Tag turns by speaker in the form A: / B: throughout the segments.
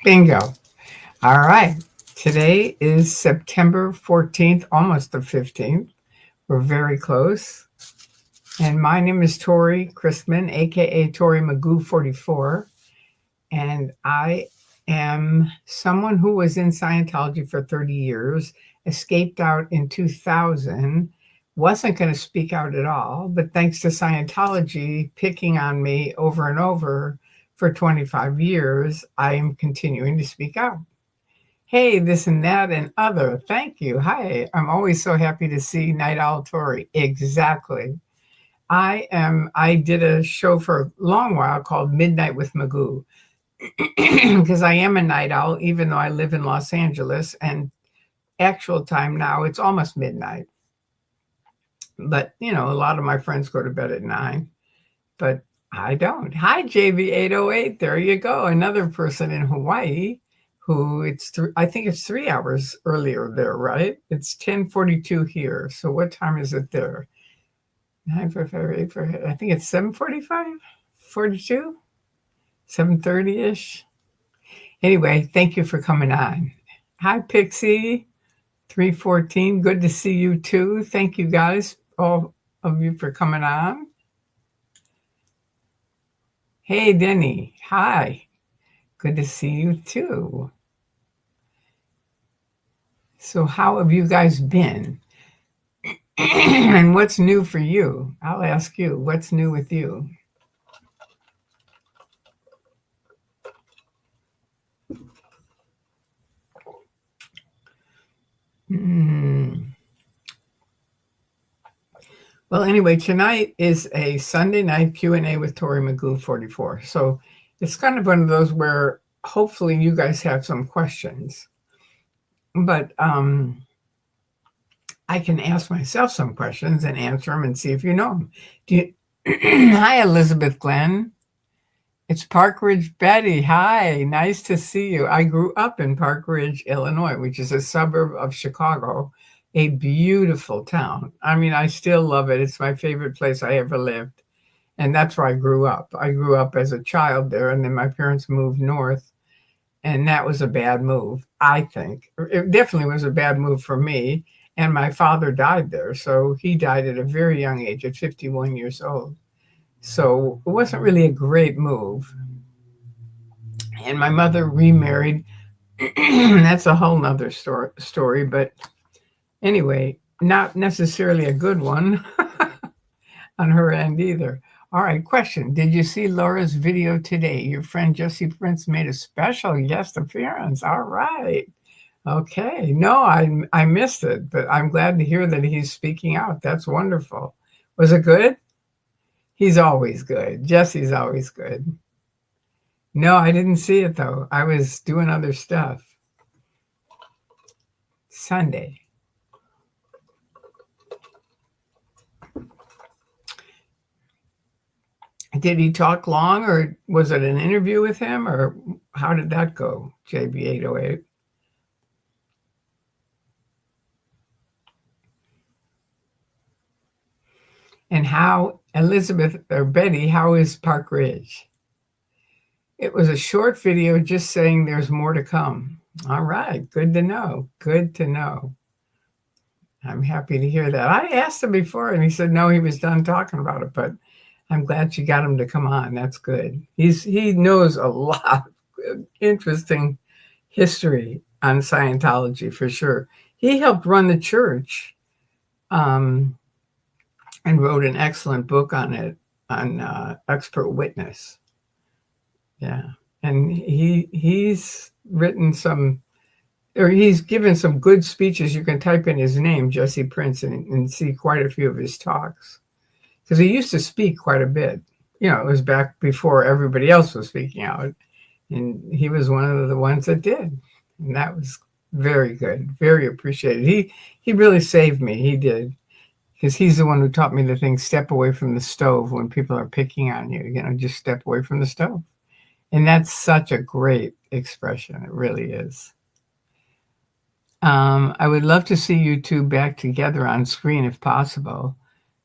A: Bingo. All right. Today is September 14th, almost the 15th. We're very close. And my name is Tori Christman, aka ToryMagoo44. And I am someone who was in Scientology for 30 years, escaped out in 2000, wasn't going to speak out at all, but thanks to Scientology picking on me over and over for 25 years, I am continuing to speak out. Hey, this and that and other. Thank you. Hi. I'm always so happy to see Night Owl Tori. Exactly. I did a show for a long while called Midnight with Magoo because I am a night owl, even though I live in Los Angeles, and actual time now it's almost midnight. But a lot of my friends go to bed at 9, but I don't. Hi, JV808. There you go. Another person in Hawaii who I think it's 3 hours earlier there, right? It's 10:42 here. So what time is it there? 9:45, I think it's 7:45, 42, 7:30-ish. Anyway, thank you for coming on. Hi, Pixie 314. Good to see you too. Thank you guys, all of you, for coming on. Hey, Denny. Hi. Good to see you too. So how have you guys been? And what's new for you? I'll ask you, what's new with you? Well, anyway, tonight is a Sunday night Q&A with ToryMagoo44. So it's kind of one of those where hopefully you guys have some questions. But I can ask myself some questions and answer them and see if you know them. Hi, Elizabeth Glenn. It's Park Ridge Betty. Hi, nice to see you. I grew up in Park Ridge, Illinois, which is a suburb of Chicago, a beautiful town. I mean, I still love it. It's my favorite place I ever lived. And that's where I grew up. I grew up as a child there, and then my parents moved north. And that was a bad move, I think. It definitely was a bad move for me. And my father died there. So he died at a very young age, at 51 years old. So it wasn't really a great move. And my mother remarried. That's a whole nother story. But anyway, not necessarily a good one on her end either. All right, question. Did you see Laura's video today? Your friend Jesse Prince made a special guest appearance. All right. Okay. No, I missed it, but I'm glad to hear that he's speaking out. That's wonderful. Was it good? He's always good. Jesse's always good. No, I didn't see it, though. I was doing other stuff. Sunday. Did he talk long, or was it an interview with him, or how did that go, JB808? And how, Elizabeth or Betty, how is Park Ridge? It was a short video just saying there's more to come. All right, good to know. Good to know. I'm happy to hear that. I asked him before, and he said no, he was done talking about it, but I'm glad you got him to come on. That's good. He knows a lot of interesting history on Scientology for sure. He helped run the church and wrote an excellent book on it, on Expert Witness. Yeah. And he's written he's given some good speeches. You can type in his name, Jesse Prince, and see quite a few of his talks. Because he used to speak quite a bit. It was back before everybody else was speaking out. And he was one of the ones that did. And that was very good, very appreciated. He really saved me. He did. Because he's the one who taught me the thing, step away from the stove when people are picking on you. Just step away from the stove. And that's such a great expression. It really is. I would love to see you two back together on screen if possible.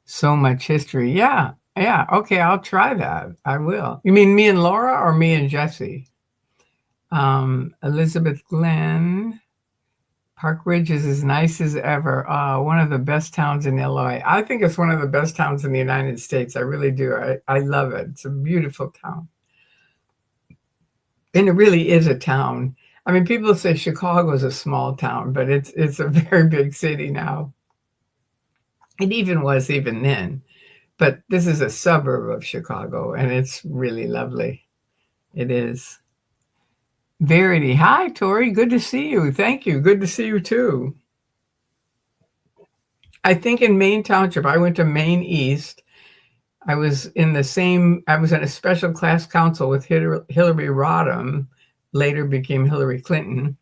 A: So much history. Yeah. Okay, I'll try that. I will. You mean me and Laura or me and Jesse? Elizabeth Glenn. Park Ridge is as nice as ever. One of the best towns in Illinois. I think it's one of the best towns in the United States. I really do. I love it. It's a beautiful town. And it really is a town. I mean, people say Chicago is a small town, but it's a very big city now. It even was even then. But this is a suburb of Chicago, and it's really lovely. It is. Verity. Hi, Tori. Good to see you. Thank you. Good to see you, too. I think in Maine Township, I went to Maine East. I was in a special class council with Hillary Rodham, later became Hillary Clinton.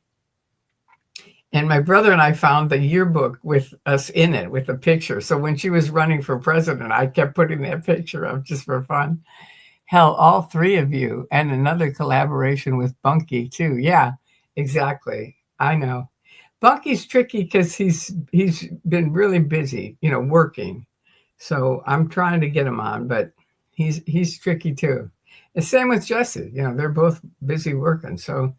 A: And my brother and I found the yearbook with us in it, with a picture. So when she was running for president, I kept putting that picture up just for fun. Hell, all three of you, and another collaboration with Bunky too. Yeah, exactly. I know. Bunky's tricky because he's been really busy, working. So I'm trying to get him on, but he's tricky too. The same with Jesse. They're both busy working. So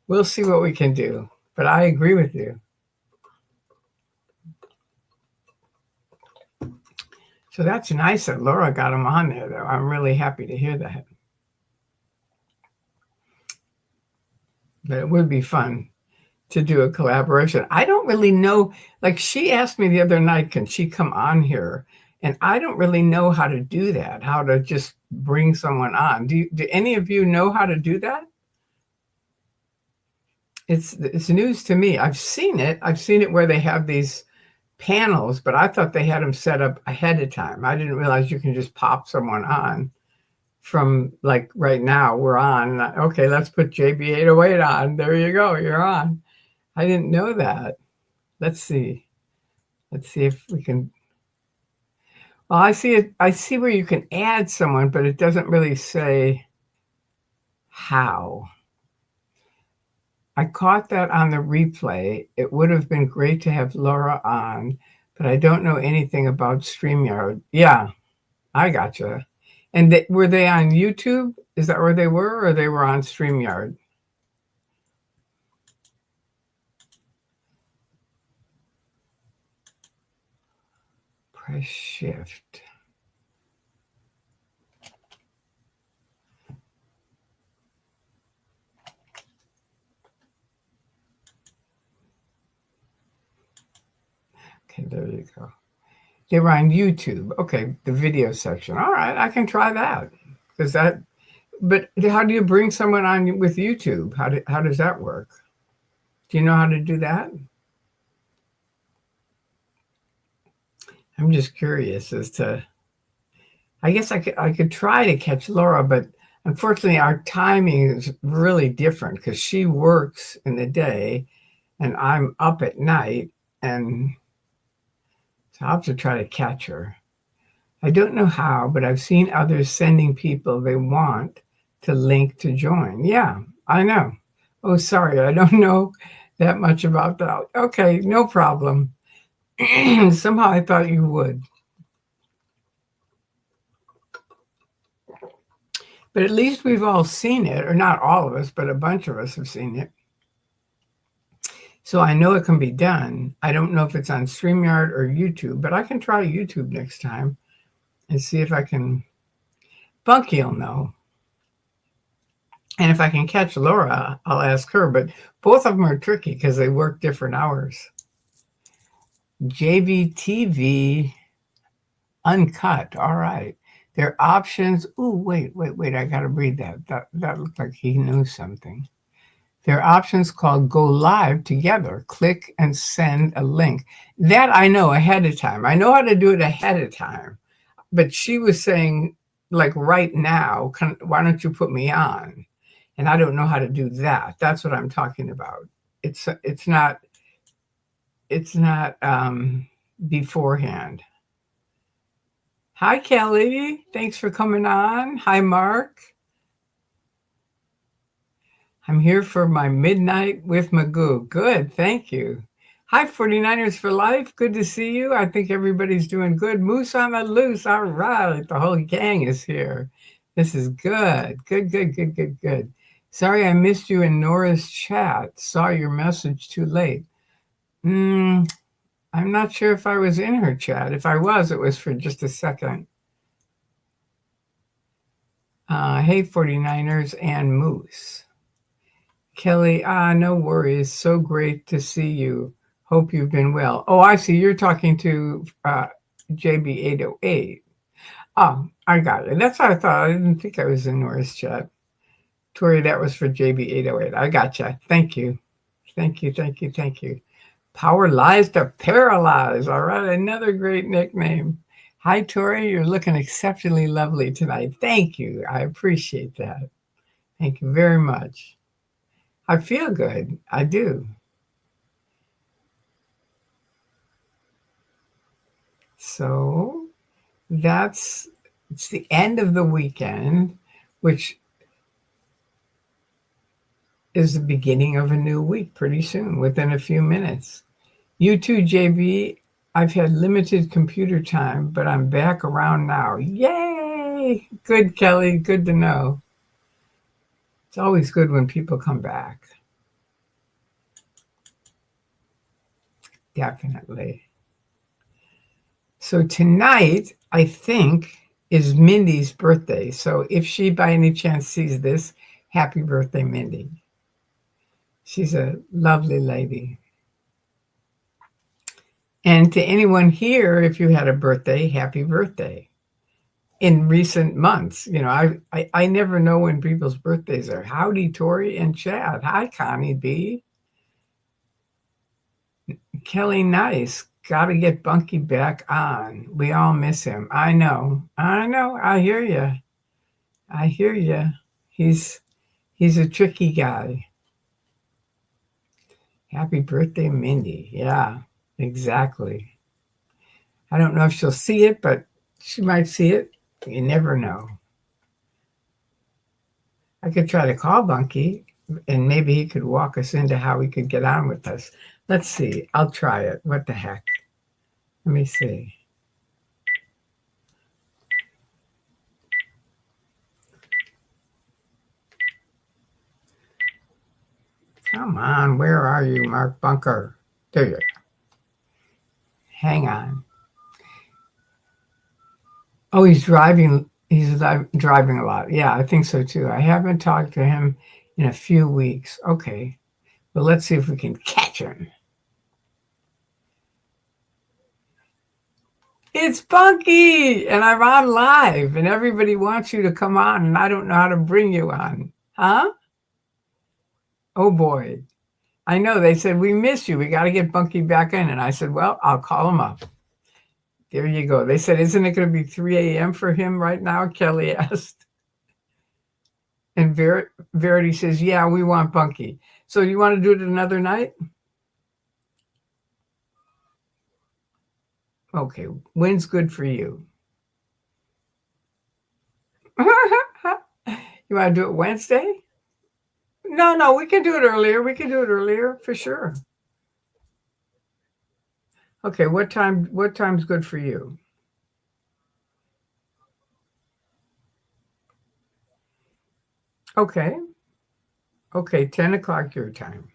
A: we'll see what we can do. But I agree with you. So that's nice that Laura got him on there, though. I'm really happy to hear that. But it would be fun to do a collaboration. I don't really know. Like, she asked me the other night, can she come on here? And I don't really know how to do that, how to just bring someone on. Do any of you know how to do that? It's news to me. I've seen it. I've seen it where they have these panels, but I thought they had them set up ahead of time. I didn't realize you can just pop someone on from, like, right now we're on. Okay, let's put JB808 on. There you go. You're on. I didn't know that. Let's see. Let's see if we can. Well, I see it. I see where you can add someone, but it doesn't really say how. I caught that on the replay. It would have been great to have Laura on, but I don't know anything about StreamYard. Yeah, I gotcha. And were they on YouTube? Is that where they were, or they were on StreamYard? Press shift. Okay, there you go. They were on YouTube. Okay, the video section. All right, I can try that. But how do you bring someone on with YouTube? How does that work? Do you know how to do that? I'm just curious as to. I guess I could try to catch Laura, but unfortunately our timing is really different because she works in the day and I'm up at night, and so I'll have to try to catch her. I don't know how, but I've seen others sending people they want to link to join. Yeah, I know. Oh, sorry, I don't know that much about that. Okay, no problem. Somehow I thought you would. But at least we've all seen it, or not all of us, but a bunch of us have seen it. So I know it can be done. I don't know if it's on StreamYard or YouTube, but I can try YouTube next time and see if I can. Bunky will know. And if I can catch Laura, I'll ask her. But both of them are tricky because they work different hours. JVTV Uncut. All right. Their options. Oh, wait. I got to read that. That looked like he knew something. There are options called Go Live Together. Click and send a link. That I know ahead of time. I know how to do it ahead of time. But she was saying, like, right now, why don't you put me on? And I don't know how to do that. That's what I'm talking about. It's not beforehand. Hi, Kelly. Thanks for coming on. Hi, Mark. I'm here for my midnight with Magoo. Good, thank you. Hi, 49ers for life. Good to see you. I think everybody's doing good. Moose on the loose. All right, the whole gang is here. This is good. Good. Sorry I missed you in Nora's chat. Saw your message too late. I'm not sure if I was in her chat. If I was, it was for just a second. Hey, 49ers and Moose. Kelly, no worries. So great to see you. Hope you've been well. Oh, I see. You're talking to JB808. Oh, I got it. That's what I thought. I didn't think I was in Nora's chat. Tori, that was for JB808. I gotcha. Thank you. Thank you. Thank you. Thank you. Power lies to paralyze. All right. Another great nickname. Hi, Tori. You're looking exceptionally lovely tonight. Thank you. I appreciate that. Thank you very much. I feel good. I do. So it's the end of the weekend, which is the beginning of a new week pretty soon, within a few minutes. You too, JB. I've had limited computer time, but I'm back around now. Yay! Good, Kelly. Good to know. It's always good when people come back. Definitely. So tonight, I think, is Mindy's birthday. So if she by any chance sees this, happy birthday, Mindy. She's a lovely lady. And to anyone here, if you had a birthday, happy birthday. In recent months, I never know when people's birthdays are. Howdy, Tori and Chad. Hi, Connie B. Kelly, nice. Got to get Bunky back on. We all miss him. I know. I hear you. He's a tricky guy. Happy birthday, Mindy. Yeah, exactly. I don't know if she'll see it, but she might see it. You never know. I could try to call Bunky, and maybe he could walk us into how he could get on with us. Let's see. I'll try it. What the heck? Let me see. Come on. Where are you, Mark Bunker? There you are. Hang on. Oh, he's driving. He's driving a lot. Yeah, I think so too. I haven't talked to him in a few weeks. Okay. Well, let's see if we can catch him. It's Bunky, and I'm on live, and everybody wants you to come on, and I don't know how to bring you on. Huh? Oh, boy. I know. They said, we miss you. We got to get Bunky back in. And I said, well, I'll call him up. There you go. They said, isn't it going to be 3 a.m. for him right now? Kelly asked. And Verity says, yeah, we want Bunky. So you want to do it another night? Okay. When's good for you? You want to do it Wednesday? No, we can do it earlier. We can do it earlier for sure. Okay, what time's good for you? Okay, 10 o'clock your time.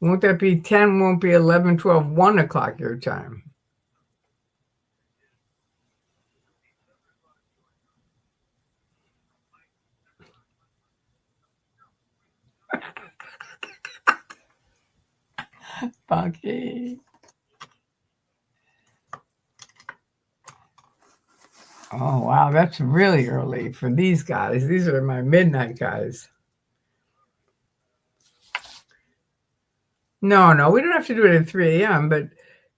A: Won't that be 10? Won't be 11, 12, 1 o'clock your time. Bunky. Oh, wow, that's really early for these guys. These are my midnight guys. No, we don't have to do it at 3 a.m., but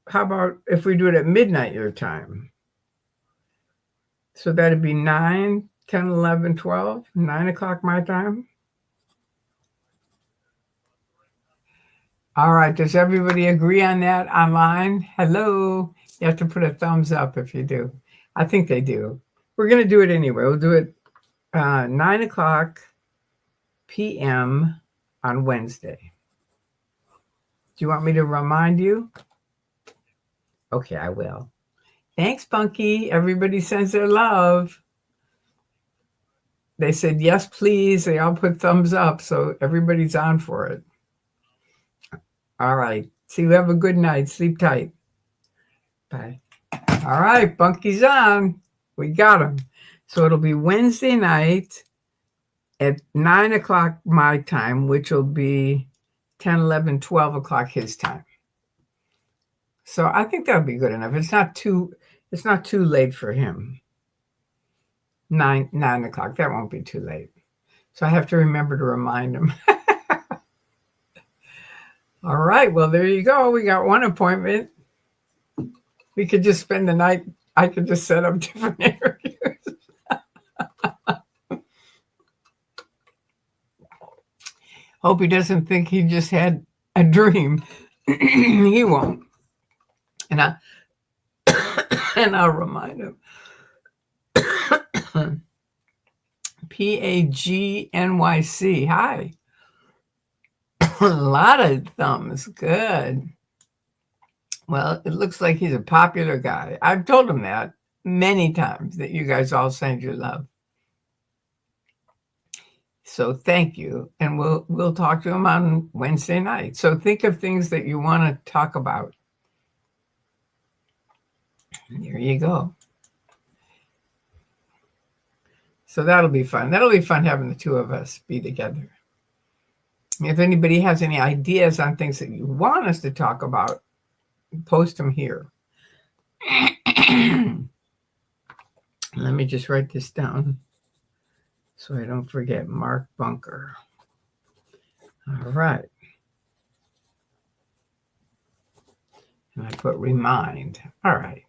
A: how about if we do it at midnight your time? So that'd be 9, 10, 11, 12, 9 o'clock my time. All right. Does everybody agree on that online? Hello. You have to put a thumbs up if you do. I think they do. We're going to do it anyway. We'll do it 9 o'clock p.m. on Wednesday. Do you want me to remind you? Okay, I will. Thanks, Bunky. Everybody sends their love. They said, yes, please. They all put thumbs up. So everybody's on for it. All right. So you have a good night. Sleep tight. Bye. All right. Bunky's on. We got him. So it'll be Wednesday night at 9 o'clock my time, which will be 10, 11, 12 o'clock his time. So I think that'll be good enough. It's not too late for him. 9 o'clock. That won't be too late. So I have to remember to remind him. All right. Well, there you go. We got one appointment. We could just spend the night. I could just set up different interviews. Hope he doesn't think he just had a dream. He won't. And I'll remind him. PAGNYC. Hi. A lot of thumbs. Good. Well, it looks like he's a popular guy. I've told him that many times, that you guys all send your love. So thank you. And we'll talk to him on Wednesday night. So think of things that you want to talk about. And there you go. So that'll be fun. That'll be fun having the two of us be together. If anybody has any ideas on things that you want us to talk about, post them here. Let me just write this down so I don't forget. Mark Bunker. All right. And I put remind. All right.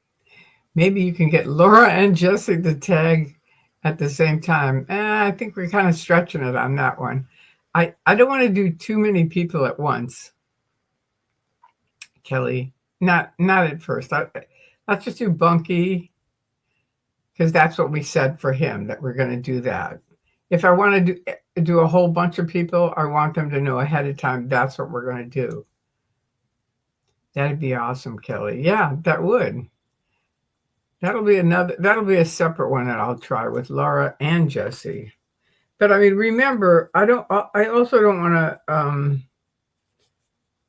A: Maybe you can get Laura and Jesse to tag at the same time. I think we're kind of stretching it on that one. I don't want to do too many people at once, Kelly. Not at first. Let's just do Bunky, because that's what we said for him, that we're going to do that. If I want to do a whole bunch of people, I want them to know ahead of time that's what we're going to do. That'd be awesome, Kelly. Yeah, that would. That'll be a separate one that I'll try with Laura and Jesse. But I mean, remember, I also don't want to,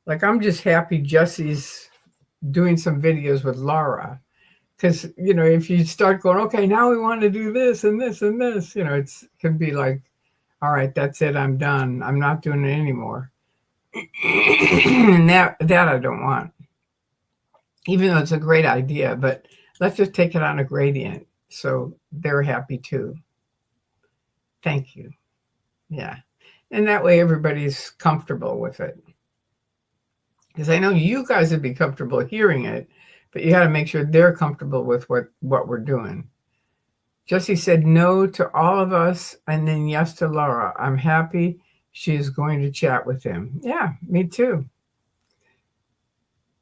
A: I'm just happy Jesse's doing some videos with Laura. Because, if you start going, okay, now we want to do this and this and this, it can be like, all right, that's it. I'm done. I'm not doing it anymore. And that I don't want. Even though it's a great idea, but let's just take it on a gradient. So they're happy too. Thank you. Yeah. And that way everybody's comfortable with it. Because I know you guys would be comfortable hearing it, but you got to make sure they're comfortable with what we're doing. Jesse said no to all of us and then yes to Laura. I'm happy she's going to chat with him. Yeah, me too.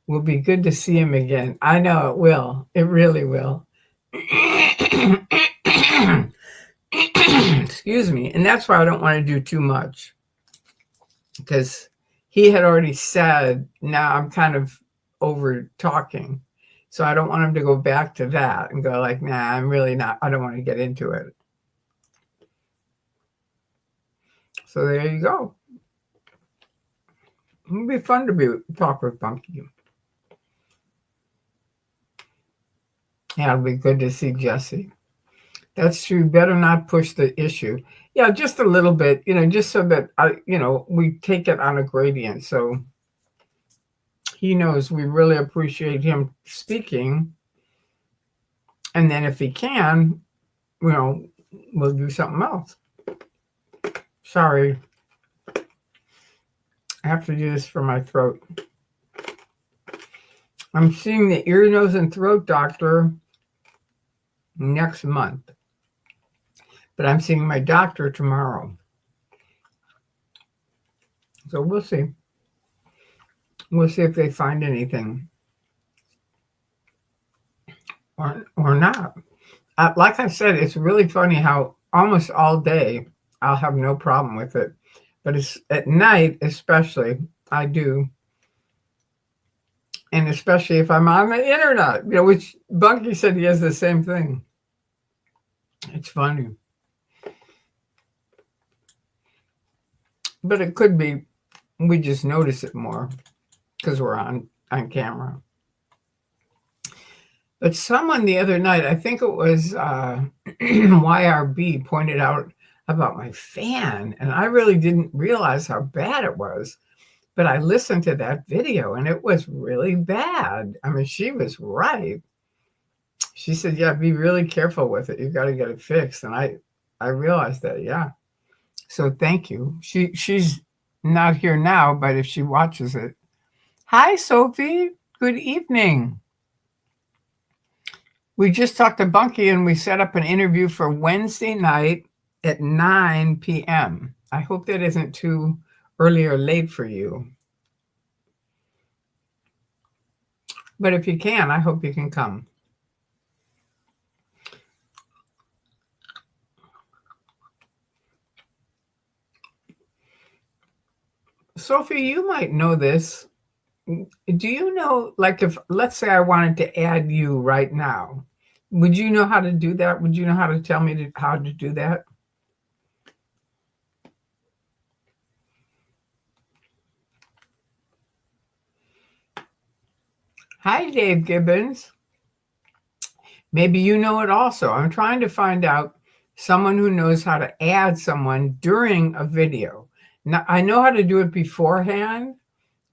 A: Will be good to see him again. I know it will. It really will. Excuse me. And that's why I don't want to do too much. Because he had already said, now I'm kind of over talking. So I don't want him to go back to that and go like, nah, I'm really not. I don't want to get into it. So there you go. It'll be fun to talk with Bunky. Yeah, it'll be good to see Jesse. That's true. Better not push the issue. Yeah, just a little bit, just so that we take it on a gradient. So he knows we really appreciate him speaking. And then if he can, we'll do something else. Sorry. I have to do this for my throat. I'm seeing the ear, nose, and throat doctor next month. But I'm seeing my doctor tomorrow. So we'll see. We'll see if they find anything. Or not. Like I said, it's really funny how almost all day I'll have no problem with it. But it's at night especially, I do. And especially if I'm on the internet, which Bunky said he has the same thing. It's funny. But it could be we just notice it more because we're on camera. But someone the other night, I think it was YRB, pointed out about my fan, and I really didn't realize how bad it was. But I listened to that video, and it was really bad. I mean, she was right. She said, yeah, be really careful with it. You got to get it fixed. And I realized that, yeah. So thank you. She's not here now, but if she watches it. Hi, Sophie. Good evening. We just talked to Bunky, and we set up an interview for Wednesday night at 9 p.m. I hope that isn't too early or late for you. But if you can, I hope you can come. Sophie, you might know this. Do you know, like, if, let's say I wanted to add you right now, would you know how to do that? Would you know how to tell me how to do that? Hi, Dave Gibbons. Maybe you know it also. I'm trying to find out someone who knows how to add someone during a video. Now, I know how to do it beforehand,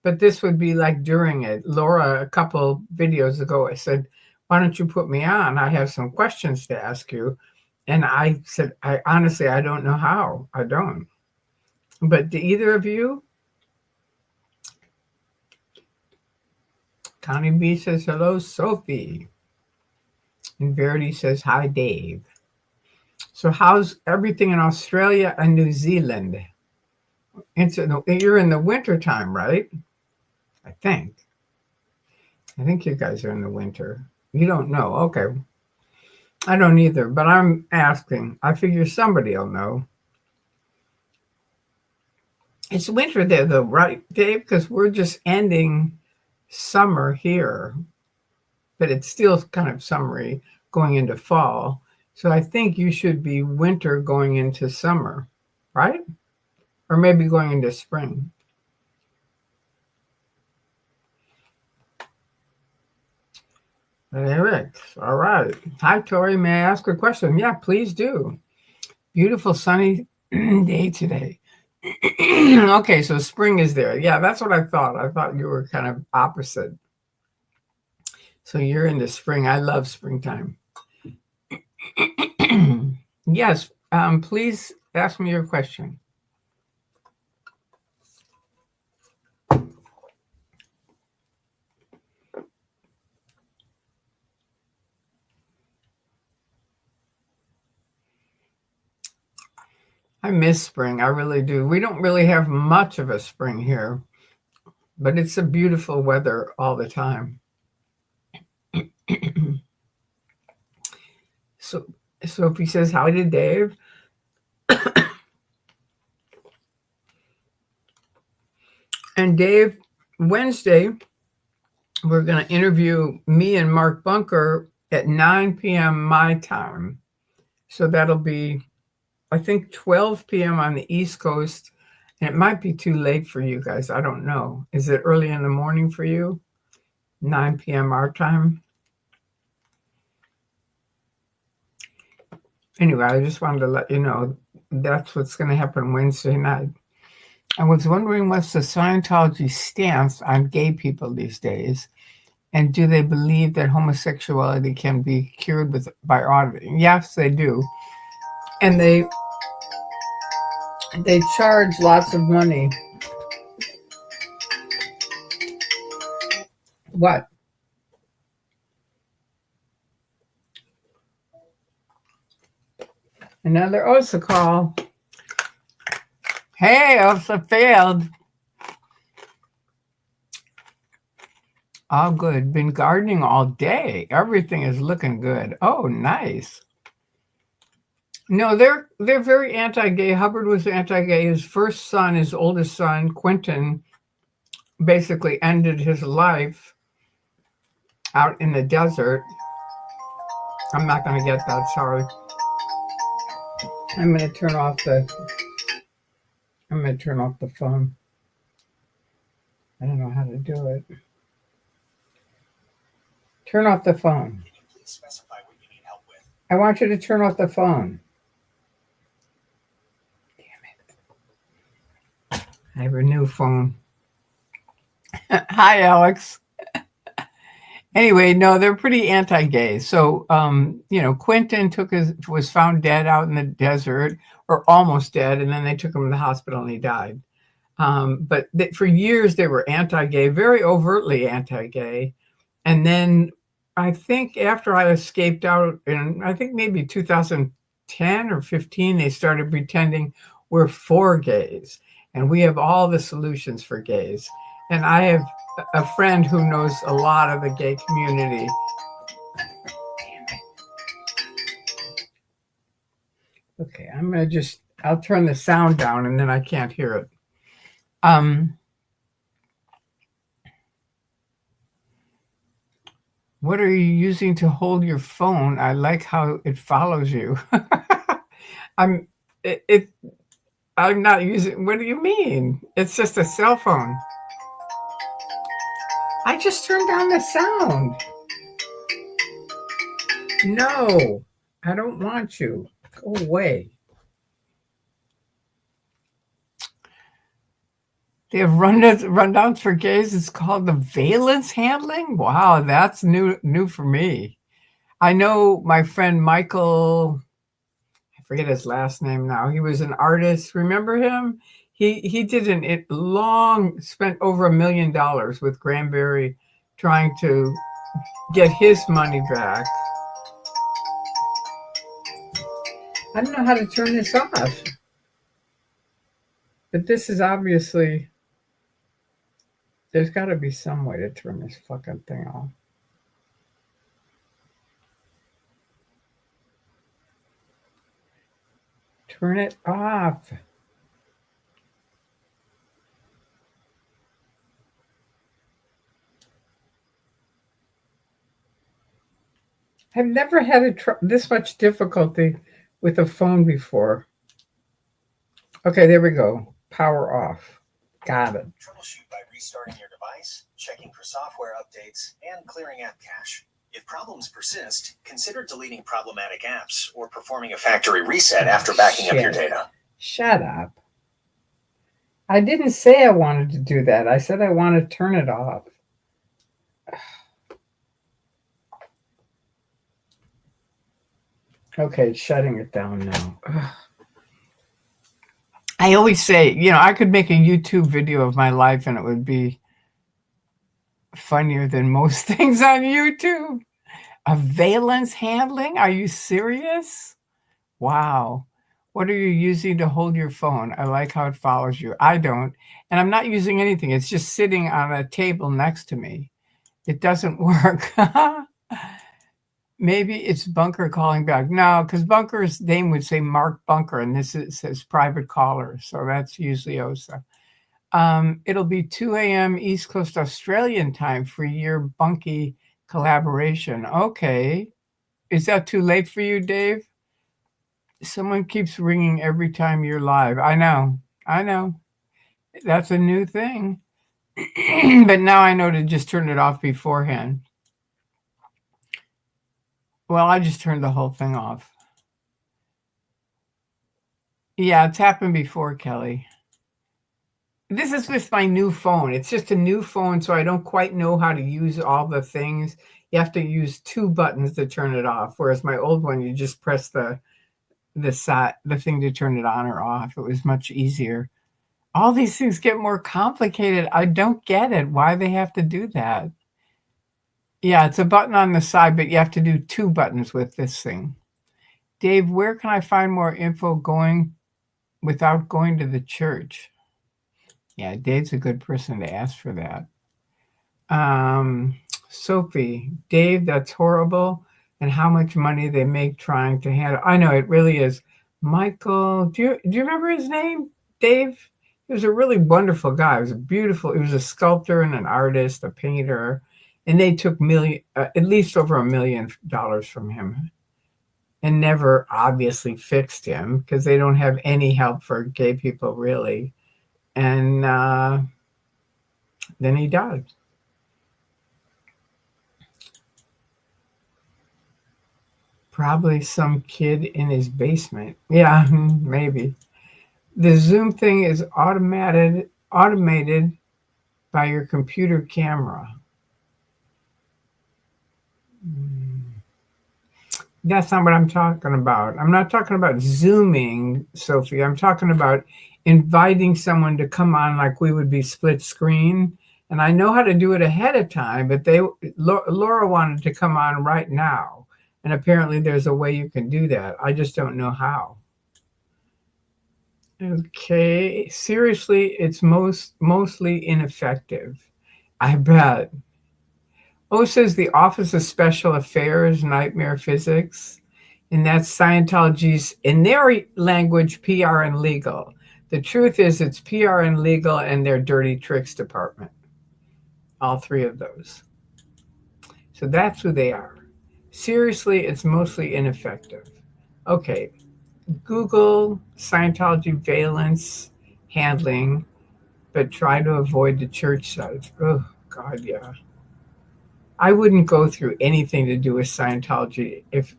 A: but this would be like during it. Laura, a couple videos ago, I said, why don't you put me on? I have some questions to ask you. And I said, I honestly don't know how. I don't. But do either of you? Connie B says, hello, Sophie. And Verity says, hi, Dave. So how's everything in Australia and New Zealand? You're in the winter time, right? I think you guys are in the winter. You don't know. Okay. I don't either, but I'm asking. I figure somebody will know. It's winter there, though, right, Dave? Because we're just ending summer here, but it's still kind of summery going into fall. So I think you should be winter going into summer, right? Or maybe going into spring. Eric, all right. Hi, Tori. May I ask a question? Yeah, please do. Beautiful sunny day today. Okay, so spring is there. Yeah, that's what I thought. I thought you were kind of opposite. So you're in the spring. I love springtime. Yes, please ask me your question. I miss spring. I really do. We don't really have much of a spring here, but it's a beautiful weather all the time. So Sophie says, hi to Dave. And Dave, Wednesday, we're going to interview me and Mark Bunker at 9 p.m. my time. So that'll be, I think, 12 p.m. on the East Coast. And it might be too late for you guys. I don't know. Is it early in the morning for you? 9 p.m. our time? Anyway, I just wanted to let you know that's what's going to happen Wednesday night. I was wondering what's the Scientology stance on gay people these days, and do they believe that homosexuality can be cured by auditing? Yes, they do, and they charge lots of money. What? Another OSA call. Hey, OSA failed. Oh, good. Been gardening all day. Everything is looking good. Oh, nice. No, they're very anti-gay. Hubbard was anti-gay. His first son, his oldest son, Quentin, basically ended his life out in the desert. I'm not going to get that, sorry. I'm going to turn off the... I'm going to turn off the phone. I don't know how to do it. Turn off the phone.
B: Can you please specify what you need help with?
A: I want you to turn off the phone. Damn it. I have a new phone. Hi, Alex. Anyway, no, they're pretty anti-gay. So, Quentin was found dead out in the desert, or almost dead, and then they took him to the hospital and he died. But for years they were anti-gay, very overtly anti-gay. And then I think after I escaped out in, I think maybe 2010 or 15, they started pretending we're for gays and we have all the solutions for gays. And I have a friend who knows a lot of the gay community. Okay, I'll turn the sound down and then I can't hear it. What are you using to hold your phone? I like how it follows you. I'm not using, what do you mean? It's just a cell phone. I just turned down the sound. No, I don't want you. Go away. They have rundowns for gays. It's called the valence handling. Wow, that's new for me. I know my friend Michael, I forget his last name now. He was an artist. Remember him? He did spent over $1 million with Granberry trying to get his money back. I don't know how to turn this off. But this is obviously, there's got to be some way to turn this fucking thing off. Turn it off. I've never had this much difficulty with a phone before. Okay, there we go. Power off. Got it.
B: Troubleshoot by restarting your device, checking for software updates, and clearing app cache. If problems persist, consider deleting problematic apps or performing a factory reset after backing up your data.
A: Shut up. I didn't say I wanted to do that. I said I want to turn it off. Okay, it's shutting it down now. I always say, I could make a YouTube video of my life and it would be funnier than most things on YouTube. A valence handling? Are you serious? Wow. What are you using to hold your phone? I like how it follows you. I don't. And I'm not using anything. It's just sitting on a table next to me. It doesn't work. Maybe it's Bunker calling back. No, because Bunker's name would say Mark Bunker, and this says private caller. So that's usually OSA. It'll be 2 a.m. East Coast Australian time for your Bunky collaboration. Okay. Is that too late for you, Dave? Someone keeps ringing every time you're live. I know. That's a new thing. But now I know to just turn it off beforehand. Well, I just turned the whole thing off. Yeah, it's happened before, Kelly. This is with my new phone. It's just a new phone, so I don't quite know how to use all the things. You have to use 2 buttons to turn it off, whereas my old one, you just press the thing to turn it on or off. It was much easier. All these things get more complicated. I don't get it, why they have to do that. Yeah, it's a button on the side, but you have to do 2 buttons with this thing. Dave, where can I find more info without going to the church? Yeah, Dave's a good person to ask for that. Sophie, Dave, that's horrible. And how much money they make trying to handle. I know, it really is. Michael, do you remember his name? Dave? He was a really wonderful guy. He was a sculptor and an artist, a painter. And they took at least over $1 million from him and never obviously fixed him because they don't have any help for gay people, really. And then he died. Probably some kid in his basement. Yeah, maybe. The Zoom thing is automated by your computer camera. That's not what I'm talking about. I'm not talking about Zooming, Sophie. I'm talking about inviting someone to come on like we would be split screen. And I know how to do it ahead of time, but Laura wanted to come on right now. And apparently there's a way you can do that. I just don't know how. Okay, seriously, it's mostly ineffective. I bet. Oh, it says the Office of Special Affairs, Nightmare Physics. And that's Scientology's, in their language, PR and legal. The truth is it's PR and legal and their dirty tricks department. All three of those. So that's who they are. Seriously, it's mostly ineffective. Okay, Google Scientology valence handling, but try to avoid the church sites. Oh, God, yeah. I wouldn't go through anything to do with Scientology if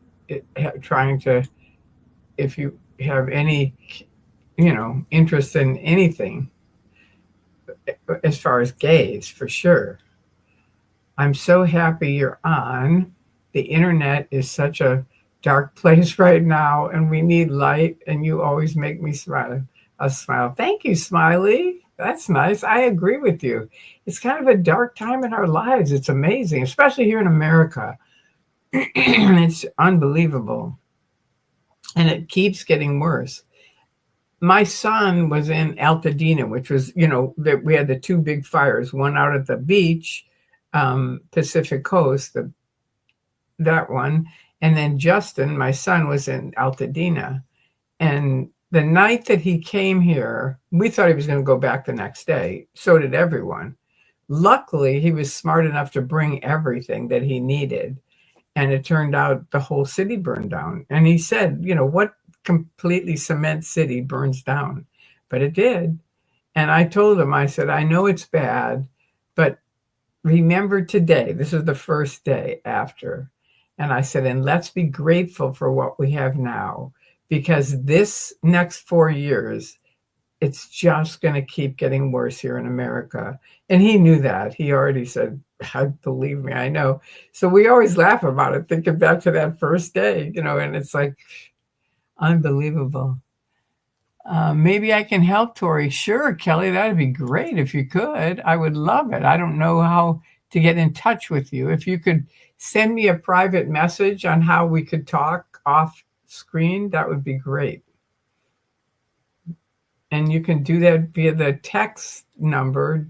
A: you have any, interest in anything as far as gays, for sure. I'm so happy you're on. The internet is such a dark place right now, and we need light, and you always make me smile. A smile. Thank you, Smiley. That's nice. I agree with you. It's kind of a dark time in our lives. It's amazing, especially here in America. It's unbelievable. And it keeps getting worse. My son was in Altadena, which was, that we had the two big fires, one out at the beach, Pacific Coast, that one. And then Justin, my son, was in Altadena. And the night that he came here, we thought he was going to go back the next day. So did everyone. Luckily, he was smart enough to bring everything that he needed. And it turned out the whole city burned down. And he said, what completely cement city burns down? But it did. And I told him, I said, I know it's bad, but remember today, this is the first day after. And I said, and let's be grateful for what we have now, because this next 4 years, it's just going to keep getting worse here in America. And he knew that. He already said, believe me, I know. So we always laugh about it, thinking back to that first day, and it's like unbelievable. Maybe I can help, Tori. Sure, Kelly, that'd be great if you could. I would love it. I don't know how to get in touch with you. If you could send me a private message on how we could talk off screen, that would be great. And you can do that via the text number,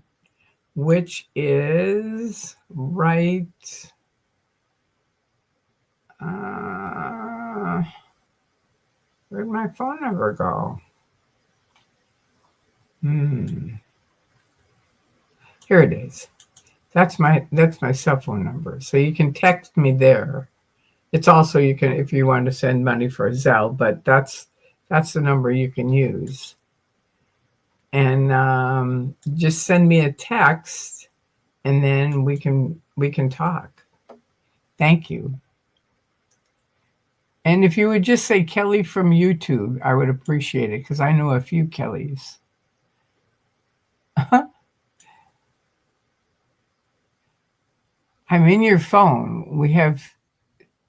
A: which is right. Where'd my phone number go? Here it is. That's my cell phone number. So you can text me there. It's also, you can, if you want to send money for Zelle, but that's the number you can use. And just send me a text, and then we can talk. Thank you. And if you would just say Kelly from YouTube, I would appreciate it, because I know a few Kellys. I'm in your phone. We have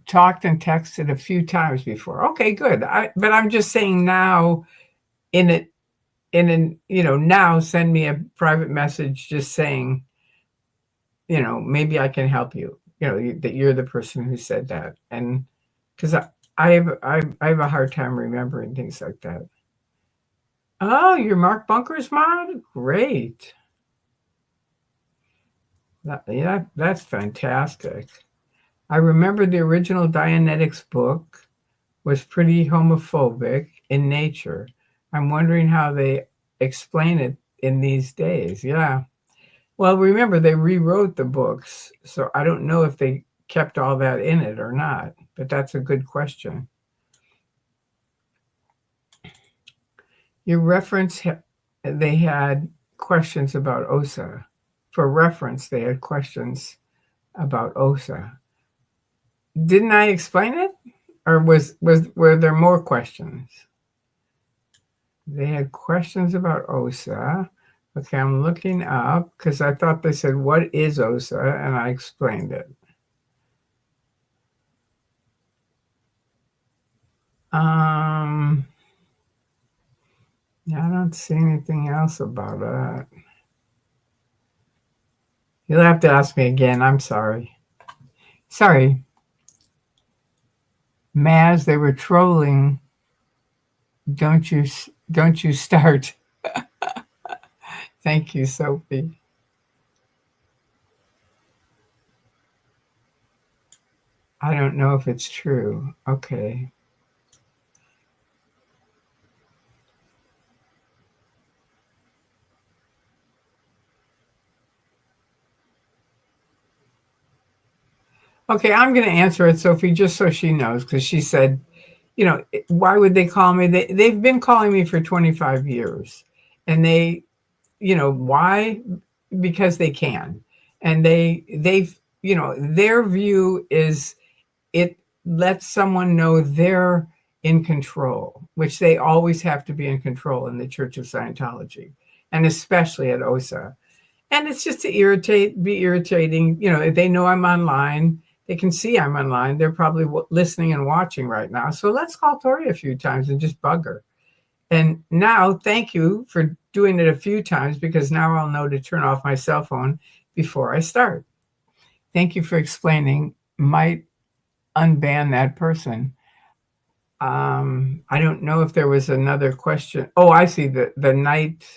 A: talked and texted a few times before. Okay, good. But I'm just saying now, now send me a private message just saying, maybe I can help you, that you're the person who said that. And because I have a hard time remembering things like that. Oh, you're Mark Bunker's mod? Great. That's fantastic. I remember the original Dianetics book was pretty homophobic in nature. I'm wondering how they explain it in these days. Yeah. Well, remember, they rewrote the books, so I don't know if they kept all that in it or not, but that's a good question. Your reference they had questions about OSA. For reference, they had questions about OSA. Didn't I explain it? Or were there more questions? They had questions about OSA. Okay, I'm looking up because I thought they said, what is OSA? And I explained it. I don't see anything else about it. You'll have to ask me again. I'm sorry. Sorry. Maz, they were trolling. Don't you start. Thank you, Sophie. I don't know if it's true. Okay. Okay, I'm going to answer it, Sophie, just so she knows, because she said, why would they call me? They've been calling me for 25 years. And why? Because they can. And they've, their view is it lets someone know they're in control, which they always have to be in control in the Church of Scientology, and especially at OSA. And it's just to be irritating. If they know I'm online, they can see I'm online. They're probably listening and watching right now. So let's call Tori a few times and just bug her. And now, thank you for doing it a few times, because now I'll know to turn off my cell phone before I start. Thank you for explaining. Might unban that person. I don't know if there was another question. Oh, I see the night.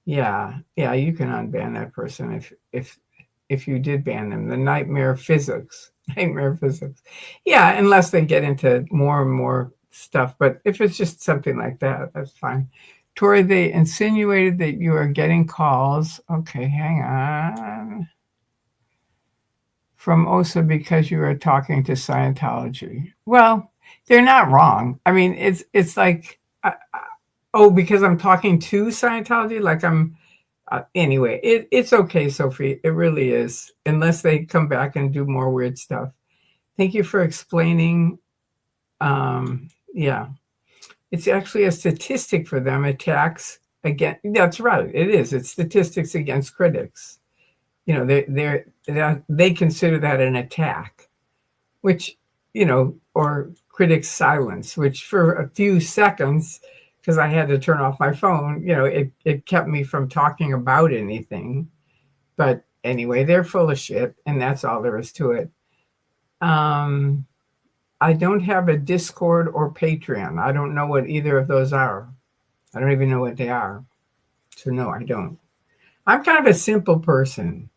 A: Yeah, you can unban that person if you did ban them. The nightmare physics. Yeah, unless they get into more and more stuff. But if it's just something like that, that's fine. Tori, they insinuated that you are getting calls. Okay, hang on. From OSA because you are talking to Scientology. Well, they're not wrong. I mean, it's like, because I'm talking to Scientology, like I'm, anyway, it's okay, Sophie. It really is, unless they come back and do more weird stuff. Thank you for explaining. Yeah, it's actually a statistic for them, attacks against, that's right, it is. It's statistics against critics. They consider that an attack, which, or critics silence, which for a few seconds, because I had to turn off my phone, it kept me from talking about anything. But anyway, they're full of shit, and that's all there is to it. I don't have a Discord or Patreon. I don't know what either of those are. I don't even know what they are. So no, I don't. I'm kind of a simple person.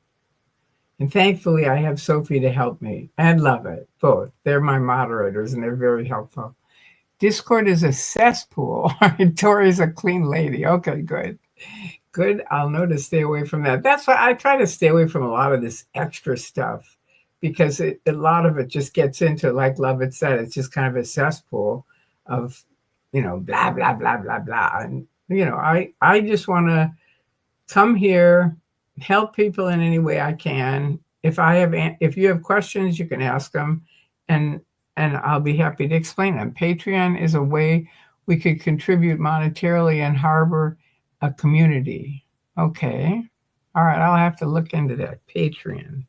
A: And thankfully, I have Sophie to help me. I love it, both. They're my moderators, and they're very helpful. Discord is a cesspool. Tori's a clean lady. Okay, good. Good. I'll know to stay away from that. That's why I try to stay away from a lot of this extra stuff, because a lot of it just gets into, like Lovett said, it's just kind of a cesspool of, blah, blah, blah, blah, blah. And, I just want to come here, help people in any way I can. If you have questions, you can ask them, and I'll be happy to explain them. Patreon is a way we could contribute monetarily and harbor a community. Okay. All right. I'll have to look into that. Patreon.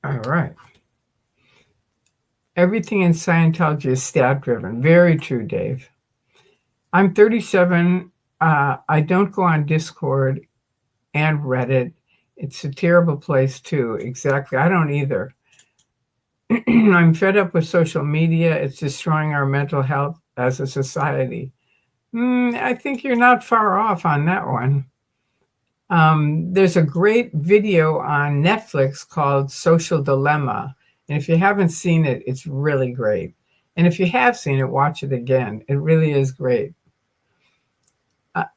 A: All right. Everything in Scientology is stat driven. Very true, Dave. I'm 37. I don't go on Discord and Reddit. It's a terrible place too. Exactly. I don't either. I'm fed up with social media. It's destroying our mental health as a society. I think you're not far off on that one. There's a great video on Netflix called Social Dilemma. And if you haven't seen it, it's really great. And if you have seen it, watch it again. It really is great.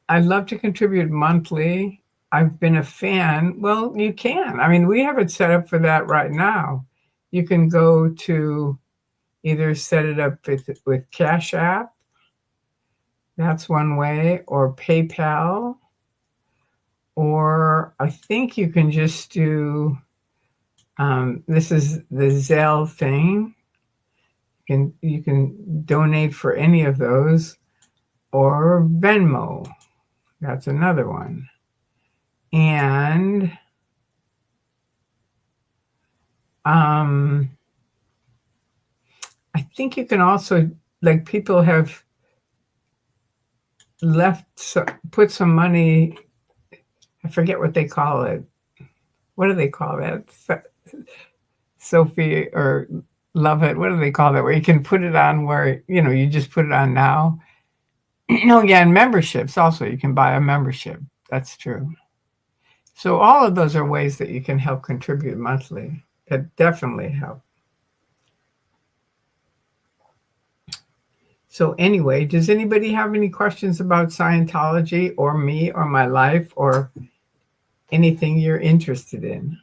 A: I'd love to contribute monthly. I've been a fan. Well, you can. I mean, we have it set up for that right now. You can go to Either set it up with Cash App, that's one way, or PayPal, or I think you can just do, this is the Zelle thing. You can donate for any of those, or Venmo. That's another one. And I think you can also, like, people have put some money, I forget what they call it. What do they call that? Sophie or Love It. What do they call that? Where you can put it on where, you just put it on now. Oh, yeah, and memberships also. You can buy a membership. That's true. So all of those are ways that you can help contribute monthly. That definitely help. So anyway, does anybody have any questions about Scientology or me or my life or anything you're interested in?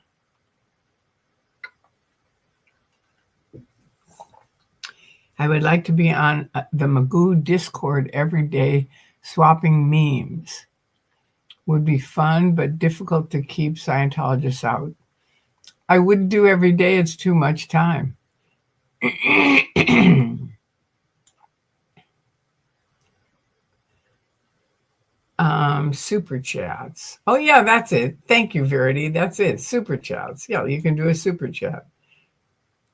A: I would like to be on the Magoo Discord every day, swapping memes. Would be fun, but difficult to keep Scientologists out. I wouldn't do every day. It's too much time. Super chats. Oh, yeah, that's it. Thank you, Verity. That's it. Super chats. Yeah, you can do a super chat.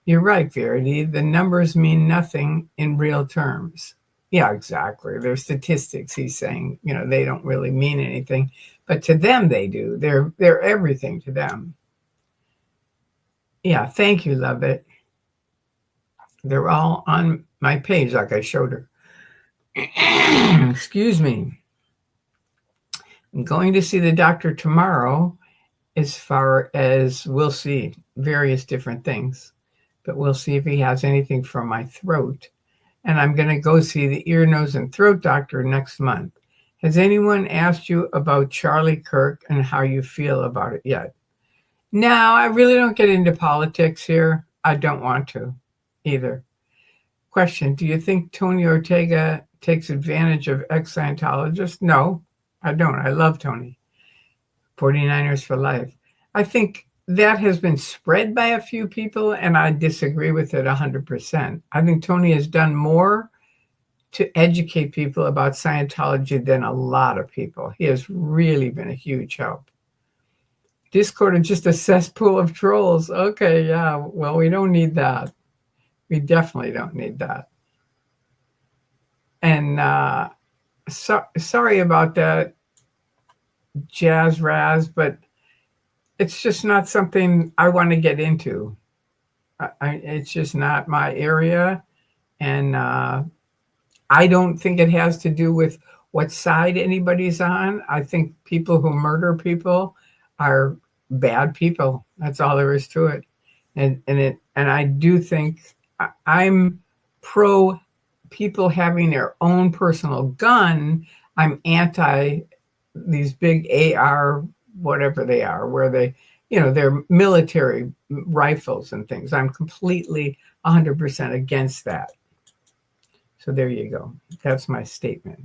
A: You're right, Verity. The numbers mean nothing in real terms. Yeah, exactly. They're statistics, he's saying. They don't really mean anything. But to them, they do. They're everything to them. Yeah, thank you, Love It. They're all on my page, like I showed her. Excuse me. I'm going to see the doctor tomorrow, as far as we'll see various different things. But we'll see if he has anything for my throat. And I'm going to go see the ear, nose, and throat doctor next month. Has anyone asked you about Charlie Kirk and how you feel about it yet? No, I really don't get into politics here. I don't want to either. Question, do you think Tony Ortega takes advantage of ex-Scientologists? No, I don't. I love Tony. 49ers for life. I think that has been spread by a few people, and I disagree with it 100%. I think Tony has done more to educate people about Scientology than a lot of people. He has really been a huge help. Discord is just a cesspool of trolls. Okay, yeah, well, we don't need that. We definitely don't need that. And sorry about that, Jazz Raz, but it's just not something I want to get into. It's just not my area. And I don't think it has to do with what side anybody's on. I think people who murder people are bad people. That's all there is to it. And I do think I'm pro people having their own personal gun. I'm anti these big AR, whatever they are, where they're military rifles and things. I'm completely 100% against that. So there you go. That's my statement.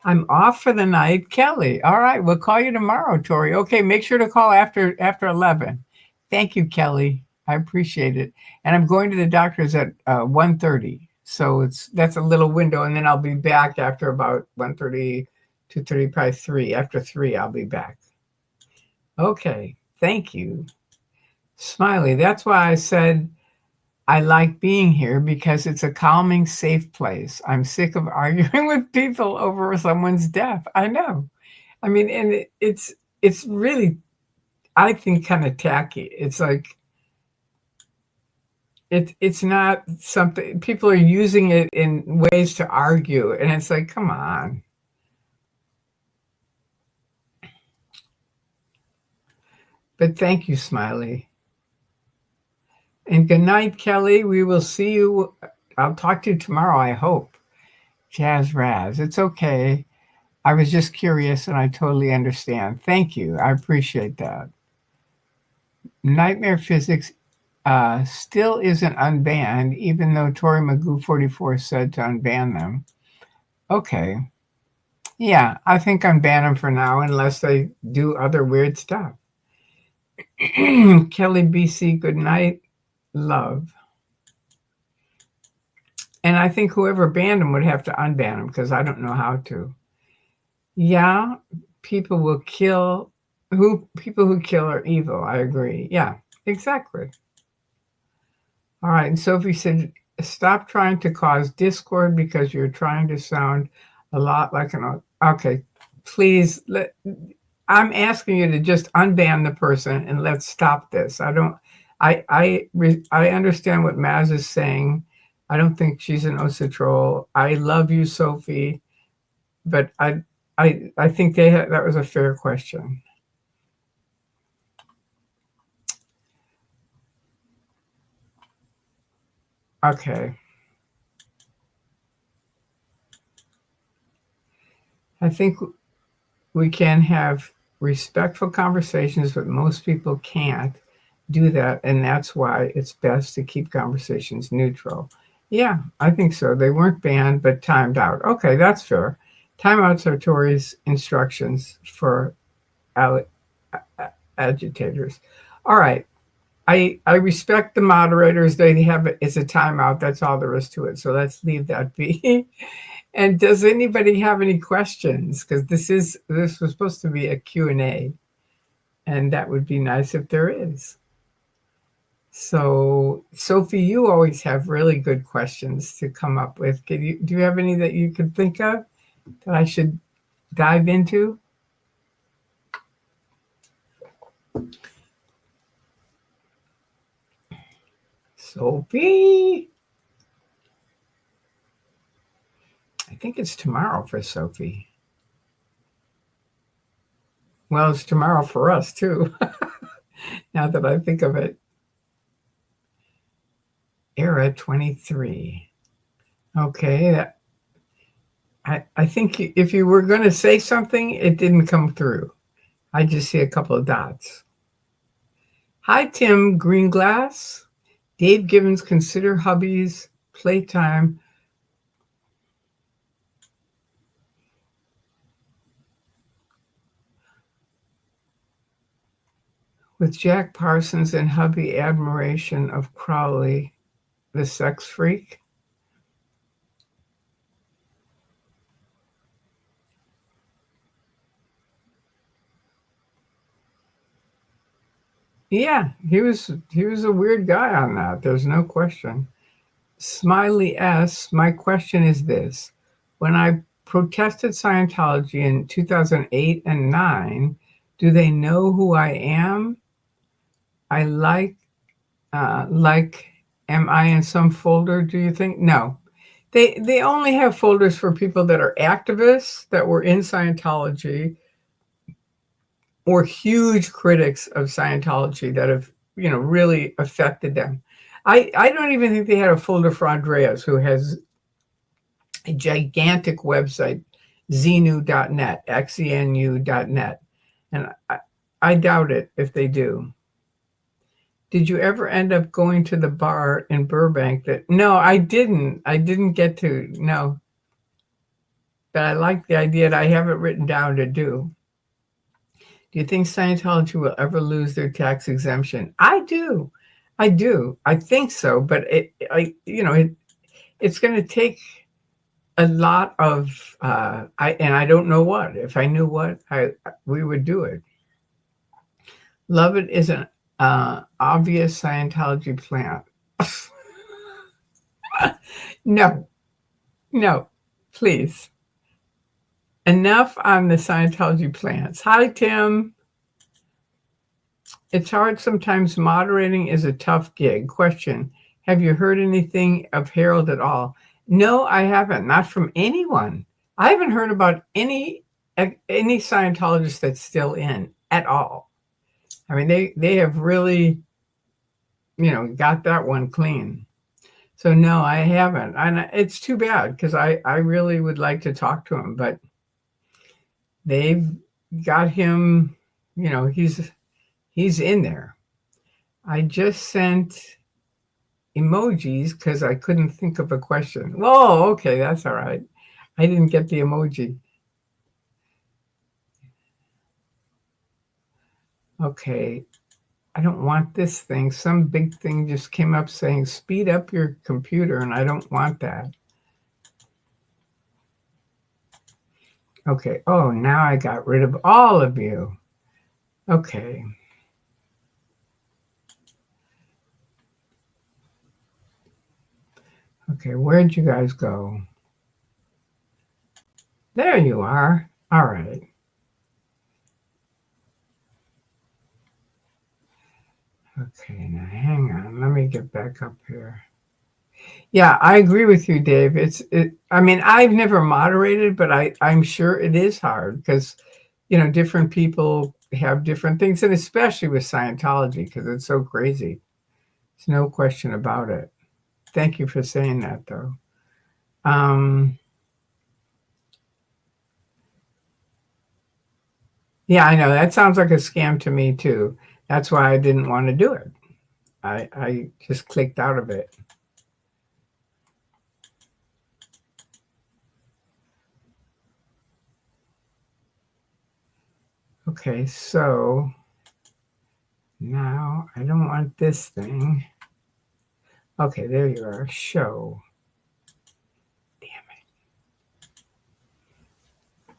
A: I'm off for the night. Kelly. All right. We'll call you tomorrow, Tori. Okay. Make sure to call after 11. Thank you, Kelly. I appreciate it. And I'm going to the doctor's at 1:30. So that's a little window. And then I'll be back after about 1:30, 2:30, probably 3. After 3, I'll be back. Okay. Thank you. Smiley. That's why I said I like being here, because it's a calming, safe place. I'm sick of arguing with people over someone's death. I know. I mean, and it's really, I think, kind of tacky. It's like, it's not something, people are using it in ways to argue. And it's like, come on. But thank you, Smiley. And good night, Kelly. We will see you. I'll talk to you tomorrow, I hope. Jazz Raz. It's okay. I was just curious, and I totally understand. Thank you. I appreciate that. Nightmare Physics. still isn't unbanned, even though ToryMagoo44 said to unban them. Okay. Yeah, I think unban them for now unless they do other weird stuff. Kelly BC, good night, love. And I think whoever banned them would have to unban them because I don't know how to. Yeah, people who kill are evil. I agree. Yeah, exactly. All right. And Sophie said, stop trying to cause discord because you're trying to sound a lot like an. Okay, please. I'm asking you to just unban the person and let's stop this. I understand what Maz is saying. I don't think she's an Osa troll. I love you, Sophie, but I think that was a fair question. Okay. I think we can have respectful conversations, but most people can't do that. And that's why it's best to keep conversations neutral. Yeah, I think so. They weren't banned, but timed out. Okay, that's fair. Timeouts are Tory's instructions for agitators. All right. I respect the moderators. They have it's a timeout. That's all there is to it. So let's leave that be. And does anybody have any questions? Because this was supposed to be a Q&A, and that would be nice if there is. So Sophie, you always have really good questions to come up with. Do you have any that you could think of that I should dive into? Sophie? I think it's tomorrow for Sophie. Well, it's tomorrow for us too. Now that I think of it. Era 23. Okay. I think if you were going to say something, it didn't come through. I just see a couple of dots. Hi, Tim Greenglass. Dave Gibbons, consider hubby's playtime with Jack Parsons and hubby admiration of Crowley, the sex freak. Yeah, he was a weird guy on that. There's no question. Smiley S, my question is this. When I protested Scientology in 2008 and 9, do they know who I am? I am I in some folder, do you think? No. They only have folders for people that are activists that were in Scientology or huge critics of Scientology that have, really affected them. I don't even think they had a folder for Andreas, who has a gigantic website, xenu.net, xenu.net. And I doubt it if they do. Did you ever end up going to the bar in Burbank? No, I didn't. I didn't get to, no. But I like the idea that I have it written down to do. Do you think Scientology will ever lose their tax exemption? I do. I think so, but it's going to take a lot of, I don't know what. If I knew what, we would do it. Love it is an obvious Scientology plant. No, please. Enough on the Scientology plants. Hi, Tim. It's hard sometimes. Moderating is a tough gig. Question. Have you heard anything of Harold at all? No, I haven't. Not from anyone. I haven't heard about any Scientologist that's still in at all. I mean, they have really, got that one clean. So no, I haven't. And it's too bad because I really would like to talk to him, but they've got him, he's in there. I just sent emojis because I couldn't think of a question. Oh, okay, that's all right. I didn't get the emoji. Okay, I don't want this thing. Some big thing just came up saying speed up your computer, and I don't want that. Okay, oh, now I got rid of all of you. Okay. Okay, where'd you guys go? There you are. All right. Okay, now hang on. Let me get back up here. Yeah, I agree with you, Dave. I mean, I've never moderated, but I'm sure it is hard because, different people have different things, and especially with Scientology because it's so crazy. There's no question about it. Thank you for saying that, though. Yeah, I know. That sounds like a scam to me, too. That's why I didn't want to do it. I just clicked out of it. Okay, so now I don't want this thing. Okay, there you are. Show. Damn it.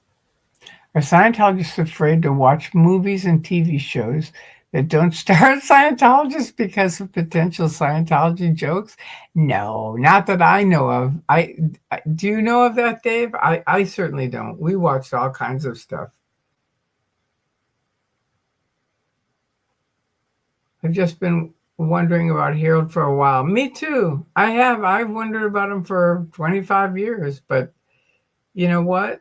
A: Are Scientologists afraid to watch movies and TV shows that don't star Scientologists because of potential Scientology jokes? No, not that I know of. Do you know of that, Dave? I certainly don't. We watched all kinds of stuff. I've just been wondering about Harold for a while. Me too. I've wondered about him for 25 years, but you know what?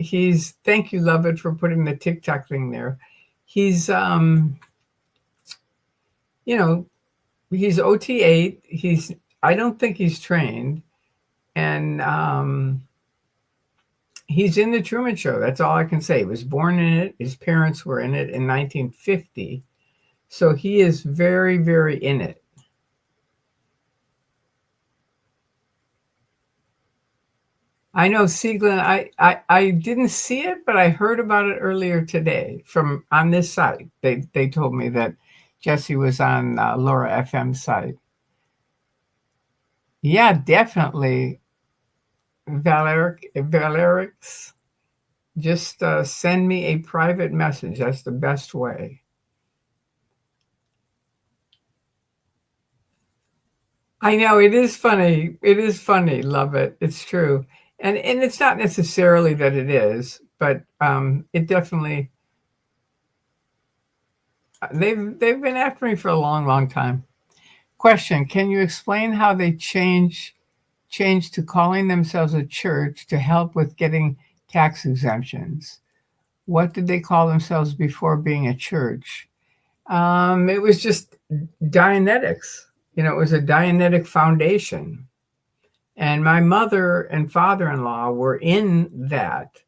A: Thank you, Lovett, for putting the TikTok thing there. He's he's OT8. I don't think he's trained. And he's in the Truman Show. That's all I can say. He was born in it. His parents were in it in 1950. So he is very, very in it. I know, Sieglin, I didn't see it, but I heard about it earlier today from on this site. They told me that Jesse was on Laura FM's site. Yeah, definitely. Valerix, just send me a private message. That's the best way. I know, it is funny. It is funny. Love it. It's true. And it's not necessarily that it is, but it definitely, they've been after me for a long, long time. Question: can you explain how they changed to calling themselves a church to help with getting tax exemptions? What did they call themselves before being a church? It was just Dianetics. It was a Dianetic foundation. And my mother and father-in-law were in that.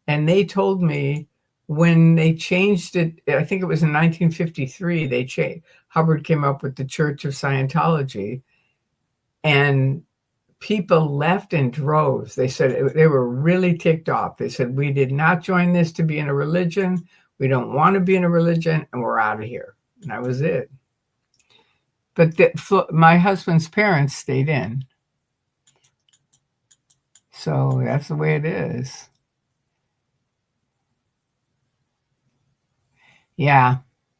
A: And they told me when they changed it, I think it was in 1953, Hubbard came up with the Church of Scientology. And people left in droves. They said they were really ticked off. They said, we did not join this to be in a religion. We don't want to be in a religion, and we're out of here. And that was it. But my husband's parents stayed in. So that's the way it is. Yeah,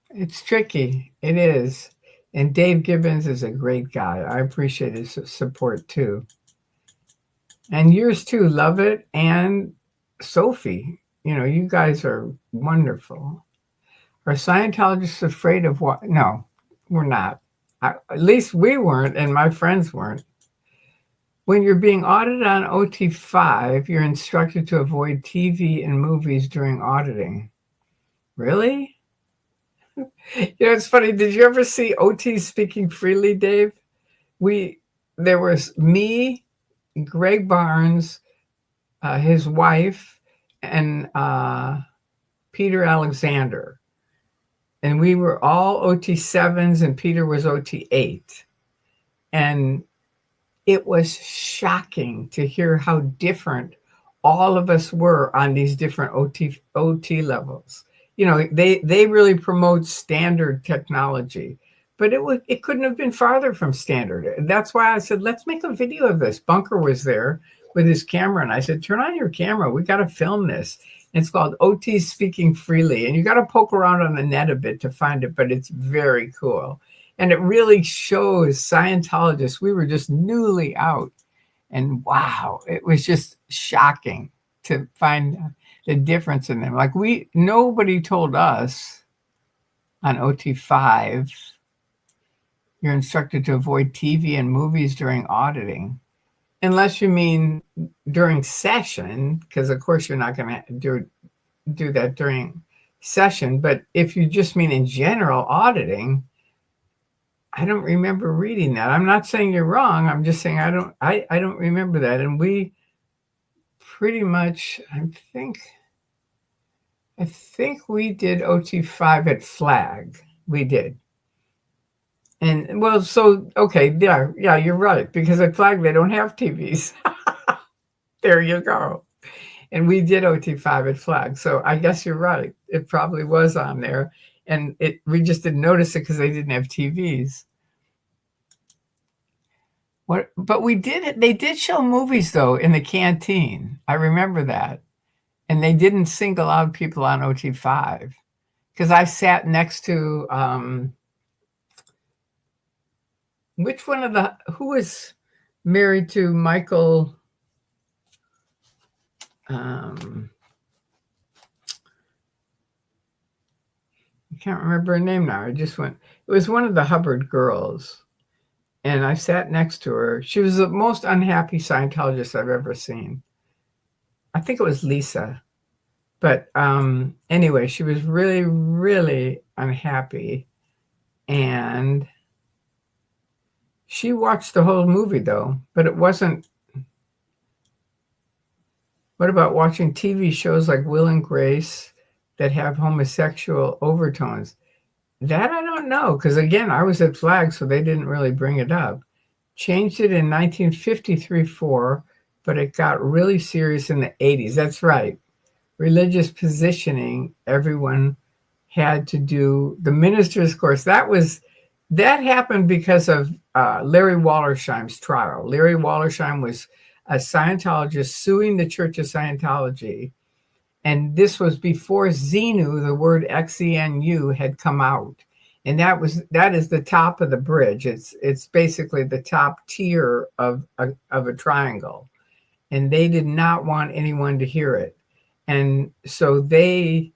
A: it's tricky. It is. And Dave Gibbons is a great guy. I appreciate his support too. And yours too, Love It, and Sophie. You guys are wonderful. Are Scientologists afraid of what? No, we're not. At least we weren't, and my friends weren't. When you're being audited on OT5, you're instructed to avoid TV and movies during auditing. Really? It's funny. Did you ever see OT Speaking Freely, Dave? There was me, Greg Barnes, his wife, and Peter Alexander. And we were all OT7s, and Peter was OT8. And it was shocking to hear how different all of us were on these different OT levels. You know, they really promote standard technology, but it couldn't have been farther from standard. That's why I said, let's make a video of this. Bunker was there with his camera, and I said, turn on your camera. We got to film this. And it's called OT Speaking Freely, and you got to poke around on the net a bit to find it, but it's very cool. And it really shows Scientologists. We were just newly out, and wow, it was just shocking to find the difference in them. Like nobody told us on OT5, you're instructed to avoid TV and movies during auditing, unless you mean during session, because of course you're not going to do that during session. But if you just mean in general auditing, I don't remember reading that. I'm not saying you're wrong. I'm just saying I don't remember that. And we pretty much, I think we did OT5 at Flag. We did. And well, so okay, yeah, you're right, because at Flag they don't have TVs. There you go. And we did OT5 at Flag, so I guess you're right. It probably was on there, and we just didn't notice it because they didn't have TVs. But they did show movies though in the canteen. I remember that, and they didn't single out people on OT5 because I sat next to. Which one of who was married to Michael? I can't remember her name now. It was one of the Hubbard girls. And I sat next to her. She was the most unhappy Scientologist I've ever seen. I think it was Lisa. But anyway, she was really, really unhappy. And she watched the whole movie, though, but it wasn't. What about watching TV shows like Will and Grace that have homosexual overtones? That I don't know, because again, I was at Flag, so they didn't really bring it up. Changed it in 1953-4, but it got really serious in the 80s. That's right. Religious positioning, everyone had to do the minister's course. That happened because of Larry Wallersheim's trial. Larry Wallersheim was a Scientologist suing the Church of Scientology. And this was before Xenu, the word XENU, had come out. And that is the top of the bridge. It's basically the top tier of a triangle. And they did not want anyone to hear it. And so they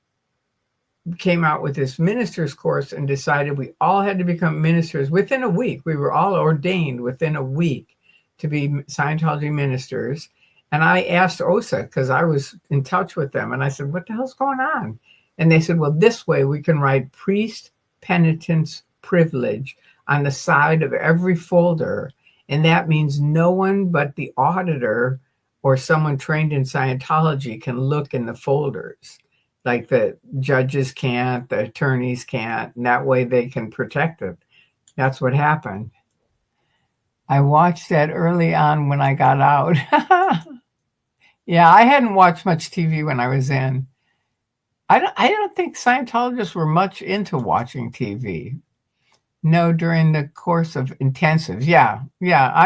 A: came out with this minister's course and decided we all had to become ministers within a week. We were all ordained within a week to be Scientology ministers. And I asked OSA, because I was in touch with them, and I said, what the hell's going on? And they said, well, this way we can write priest penitence privilege on the side of every folder. And that means no one but the auditor or someone trained in Scientology can look in the folders. Like the judges can't, the attorneys can't, and that way they can protect it. That's what happened. I watched that early on when I got out. Yeah, I hadn't watched much TV when I was in. I don't think Scientologists were much into watching TV. No, during the course of intensives. Yeah.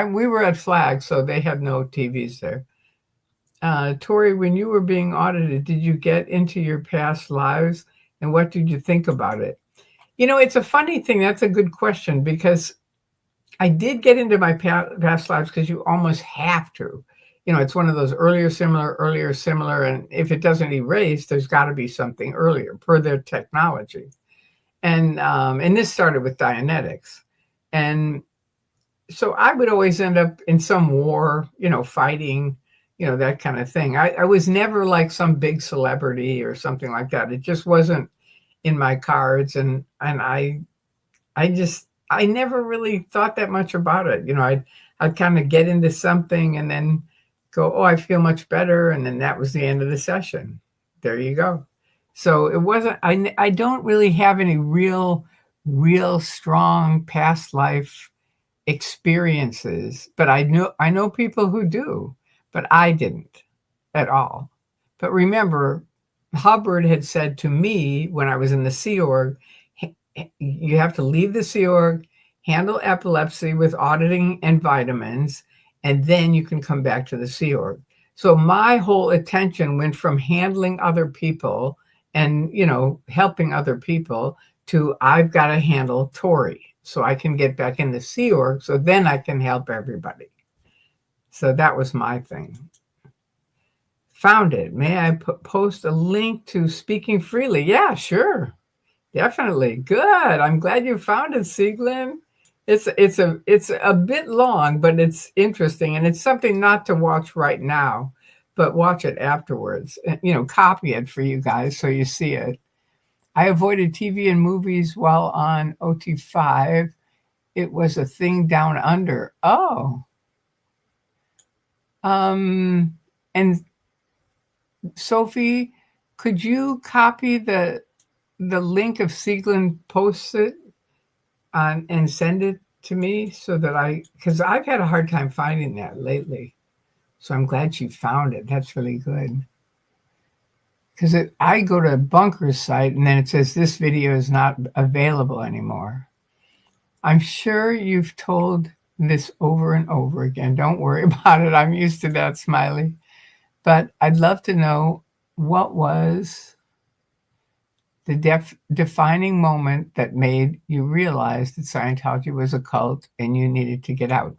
A: We were at Flag, so they had no TVs there. Tory, when you were being audited, did you get into your past lives, and what did you think about it? You know, it's a funny thing. That's a good question, because I did get into my past lives because you almost have to. You know, it's one of those earlier, similar, and if it doesn't erase, there's got to be something earlier per their technology. And this started with Dianetics. And so I would always end up in some war, you know, fighting, you know, that kind of thing. I was never like some big celebrity or something like that. It just wasn't in my cards. And I never really thought that much about it. You know, I'd kind of get into something and then go, oh, I feel much better. And then that was the end of the session. There you go. So it wasn't, I don't really have any real strong past life experiences, but I know people who do, but I didn't at all. But remember, Hubbard had said to me when I was in the Sea Org, you have to leave the Sea Org, handle epilepsy with auditing and vitamins, and then you can come back to the Sea Org. So my whole attention went from handling other people and, helping other people to I've got to handle Tori so I can get back in the Sea Org so then I can help everybody. So that was my thing. Found it. May I post a link to Speaking Freely? Yeah, sure. Definitely. Good. I'm glad you found it, Sieglin. It's a bit long, but it's interesting, and it's something not to watch right now, but watch it afterwards. Copy it for you guys so you see it. I avoided TV and movies while on OT5. It was a thing down under. Oh. And Sophie, could you copy the link of Sieglin posts it on and send it to me so that because I've had a hard time finding that lately. So I'm glad she found it. That's really good. Because I go to Bunker's site and then it says this video is not available anymore. I'm sure you've told this over and over again. Don't worry about it. I'm used to that, Smiley. But I'd love to know what was the defining moment that made you realize that Scientology was a cult and you needed to get out.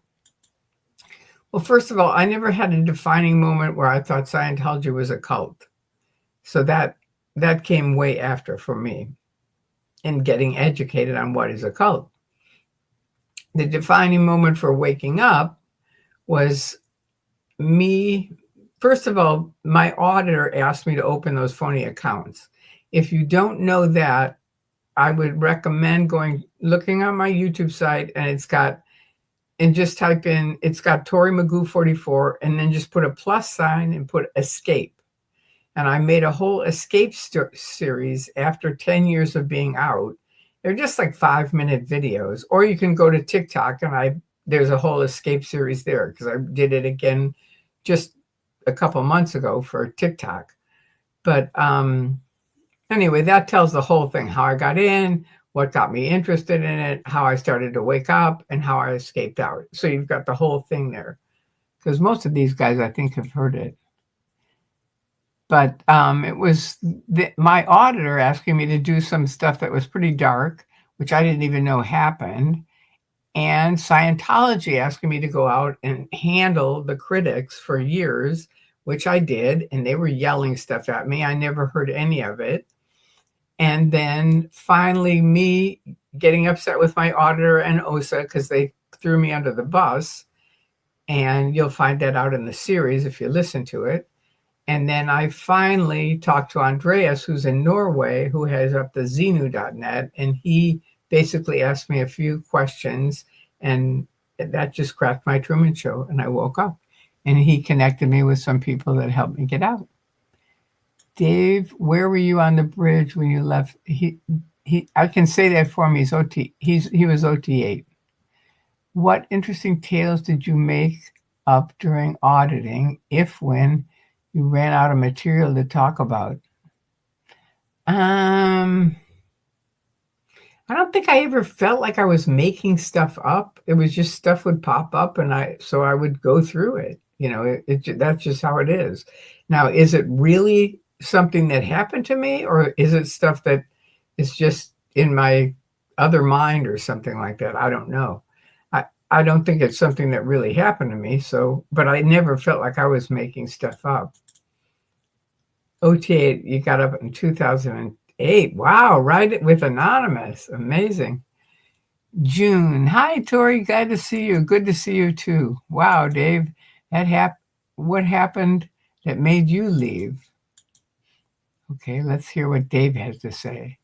A: Well, first of all, I never had a defining moment where I thought Scientology was a cult. So that came way after for me in getting educated on what is a cult. The defining moment for waking up was me. First of all, my auditor asked me to open those phony accounts. If you don't know that, I would recommend looking on my YouTube site, and just type in, it's got ToryMagoo44, and then just put a plus sign and put escape. And I made a whole escape series after 10 years of being out. They're just like 5-minute videos, or you can go to TikTok and there's a whole escape series there because I did it again just a couple months ago for TikTok. But anyway, that tells the whole thing, how I got in, what got me interested in it, how I started to wake up, and how I escaped out. So you've got the whole thing there because most of these guys, I think, have heard it. But it was my auditor asking me to do some stuff that was pretty dark, which I didn't even know happened. And Scientology asking me to go out and handle the critics for years, which I did. And they were yelling stuff at me. I never heard any of it. And then finally me getting upset with my auditor and OSA because they threw me under the bus. And you'll find that out in the series if you listen to it. And then I finally talked to Andreas, who's in Norway, who has up the Xenu.net. And he basically asked me a few questions. And that just cracked my Truman Show. And I woke up. And he connected me with some people that helped me get out. Dave, where were you on the bridge when you left? I can say that for me. He was OT8. What interesting tales did you make up during auditing, when you ran out of material to talk about? I don't think I ever felt like I was making stuff up. It was just stuff would pop up, and so I would go through it. That's just how it is. Now, is it really something that happened to me, or is it stuff that is just in my other mind or something like that? I don't know. I don't think it's something that really happened to me. But I never felt like I was making stuff up. OT8, you got up in 2008. Wow, right with Anonymous. Amazing. June. Hi, Tori. Glad to see you. Good to see you too. Wow, Dave. What happened that made you leave? Okay, let's hear what Dave has to say.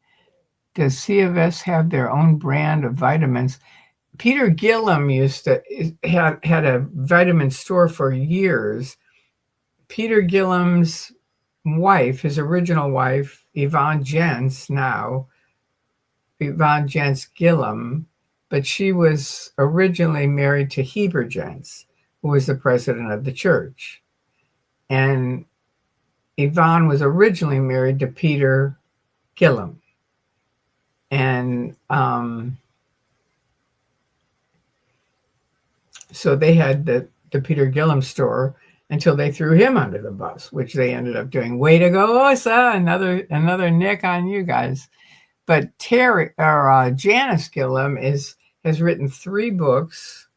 A: Does CFS have their own brand of vitamins? Peter Gillum had a vitamin store for years. Peter Gillum's wife, his original wife, Yvonne Jens Gillum, but she was originally married to Heber Gents, who was the president of the church. And Yvonne was originally married to Peter Gillum. And so they had the Peter Gillum store until they threw him under the bus, which they ended up doing. Way to go, Osa! Another nick on you guys. But Janice Gillum has written 3 books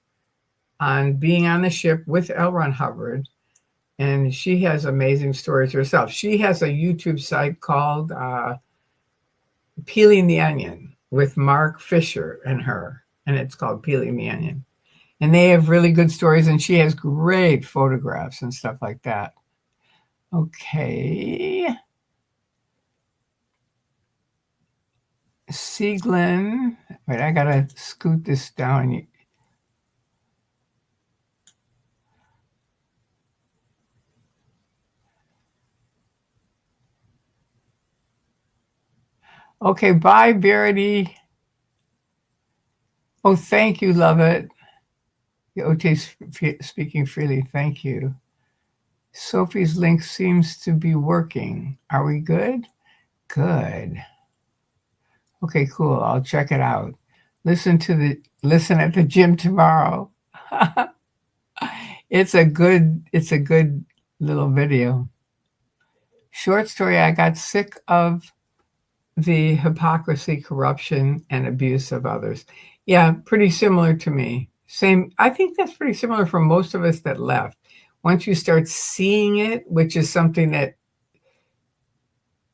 A: on being on the ship with L. Ron Hubbard, and she has amazing stories herself. She has a YouTube site called Peeling the Onion with Mark Fisher and her, and it's called Peeling the Onion. And they have really good stories, and she has great photographs and stuff like that. Okay. Sieglin. Wait, I got to scoot this down. Okay, bye, Verity. Oh, thank you, love it. OT's speaking freely. Thank you. Sophie's link seems to be working. Are we good? Good. Okay, cool. I'll check it out. Listen at the gym tomorrow. It's a good little video. Short story, I got sick of the hypocrisy, corruption, and abuse of others. Yeah, pretty similar to me. Same. I think that's pretty similar for most of us that left. Once you start seeing it, which is something that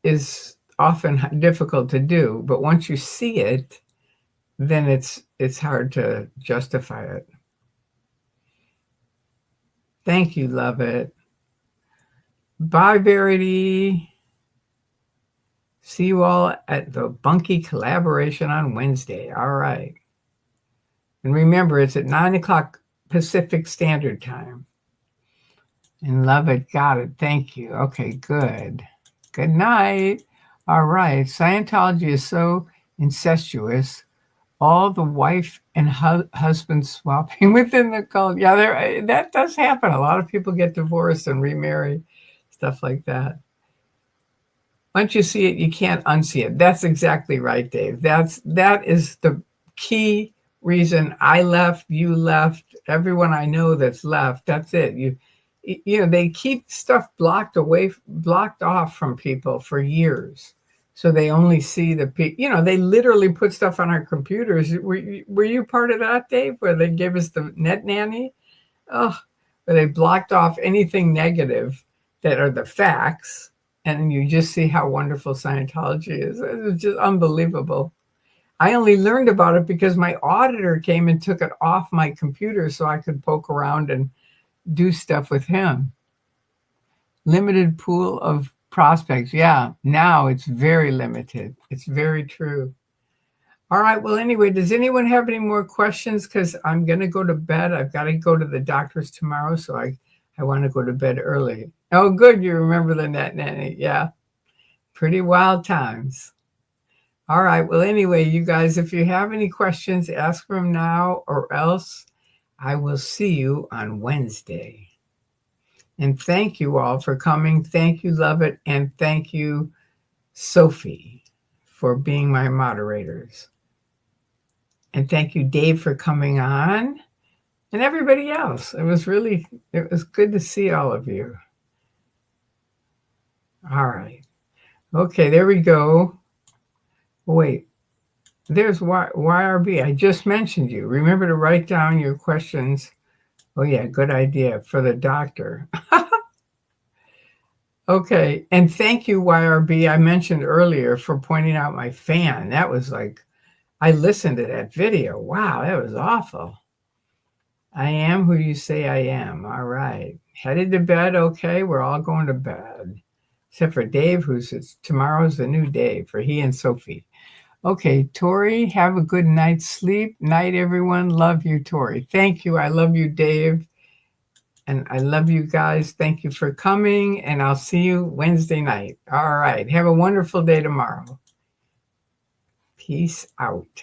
A: is often difficult to do, but once you see it, then it's hard to justify it. Thank you, love it. Bye, Verity. See you all at the Bunky collaboration on Wednesday. All right. And remember, it's at 9 o'clock Pacific Standard Time. And love it. Got it. Thank you. Okay, good. Good night. All right. Scientology is so incestuous. All the wife and husband swapping within the cult. Yeah, that does happen. A lot of people get divorced and remarry, stuff like that. Once you see it, you can't unsee it. That's exactly right, Dave. That is the key reason I left, you left, everyone I know that's left. That's it. You know, they keep stuff blocked off from people for years. So they only see the people, you know, they literally put stuff on our computers. Were you part of that, Dave, where they gave us the net nanny? Oh, where they blocked off anything negative that are the facts. And you just see how wonderful Scientology is. It's just unbelievable. I only learned about it because my auditor came and took it off my computer so I could poke around and do stuff with him. Limited pool of prospects. Yeah, now it's very limited. It's very true. All right. Well, anyway, does anyone have any more questions? Because I'm going to go to bed. I've got to go to the doctor's tomorrow, so I want to go to bed early. Oh, good. You remember the net nanny. Yeah. Pretty wild times. All right. Well, anyway, you guys, if you have any questions, ask them now, or else I will see you on Wednesday. And thank you all for coming. Thank you, Love It. And thank you, Sophie, for being my moderators. And thank you, Dave, for coming on, and everybody else. It was good to see all of you. All right. Okay, there we go. Wait, there's YRB. I just mentioned you. Remember to write down your questions. Oh, yeah, good idea for the doctor. Okay, and thank you, YRB. I mentioned earlier for pointing out my fan. That was like, I listened to that video. Wow, that was awful. I am who you say I am. All right. Headed to bed. Okay, we're all going to bed. Except for Dave, tomorrow's the new day for he and Sophie. Okay, Tori, have a good night's sleep. Night, everyone. Love you, Tori. Thank you. I love you, Dave. And I love you guys. Thank you for coming. And I'll see you Wednesday night. All right. Have a wonderful day tomorrow. Peace out.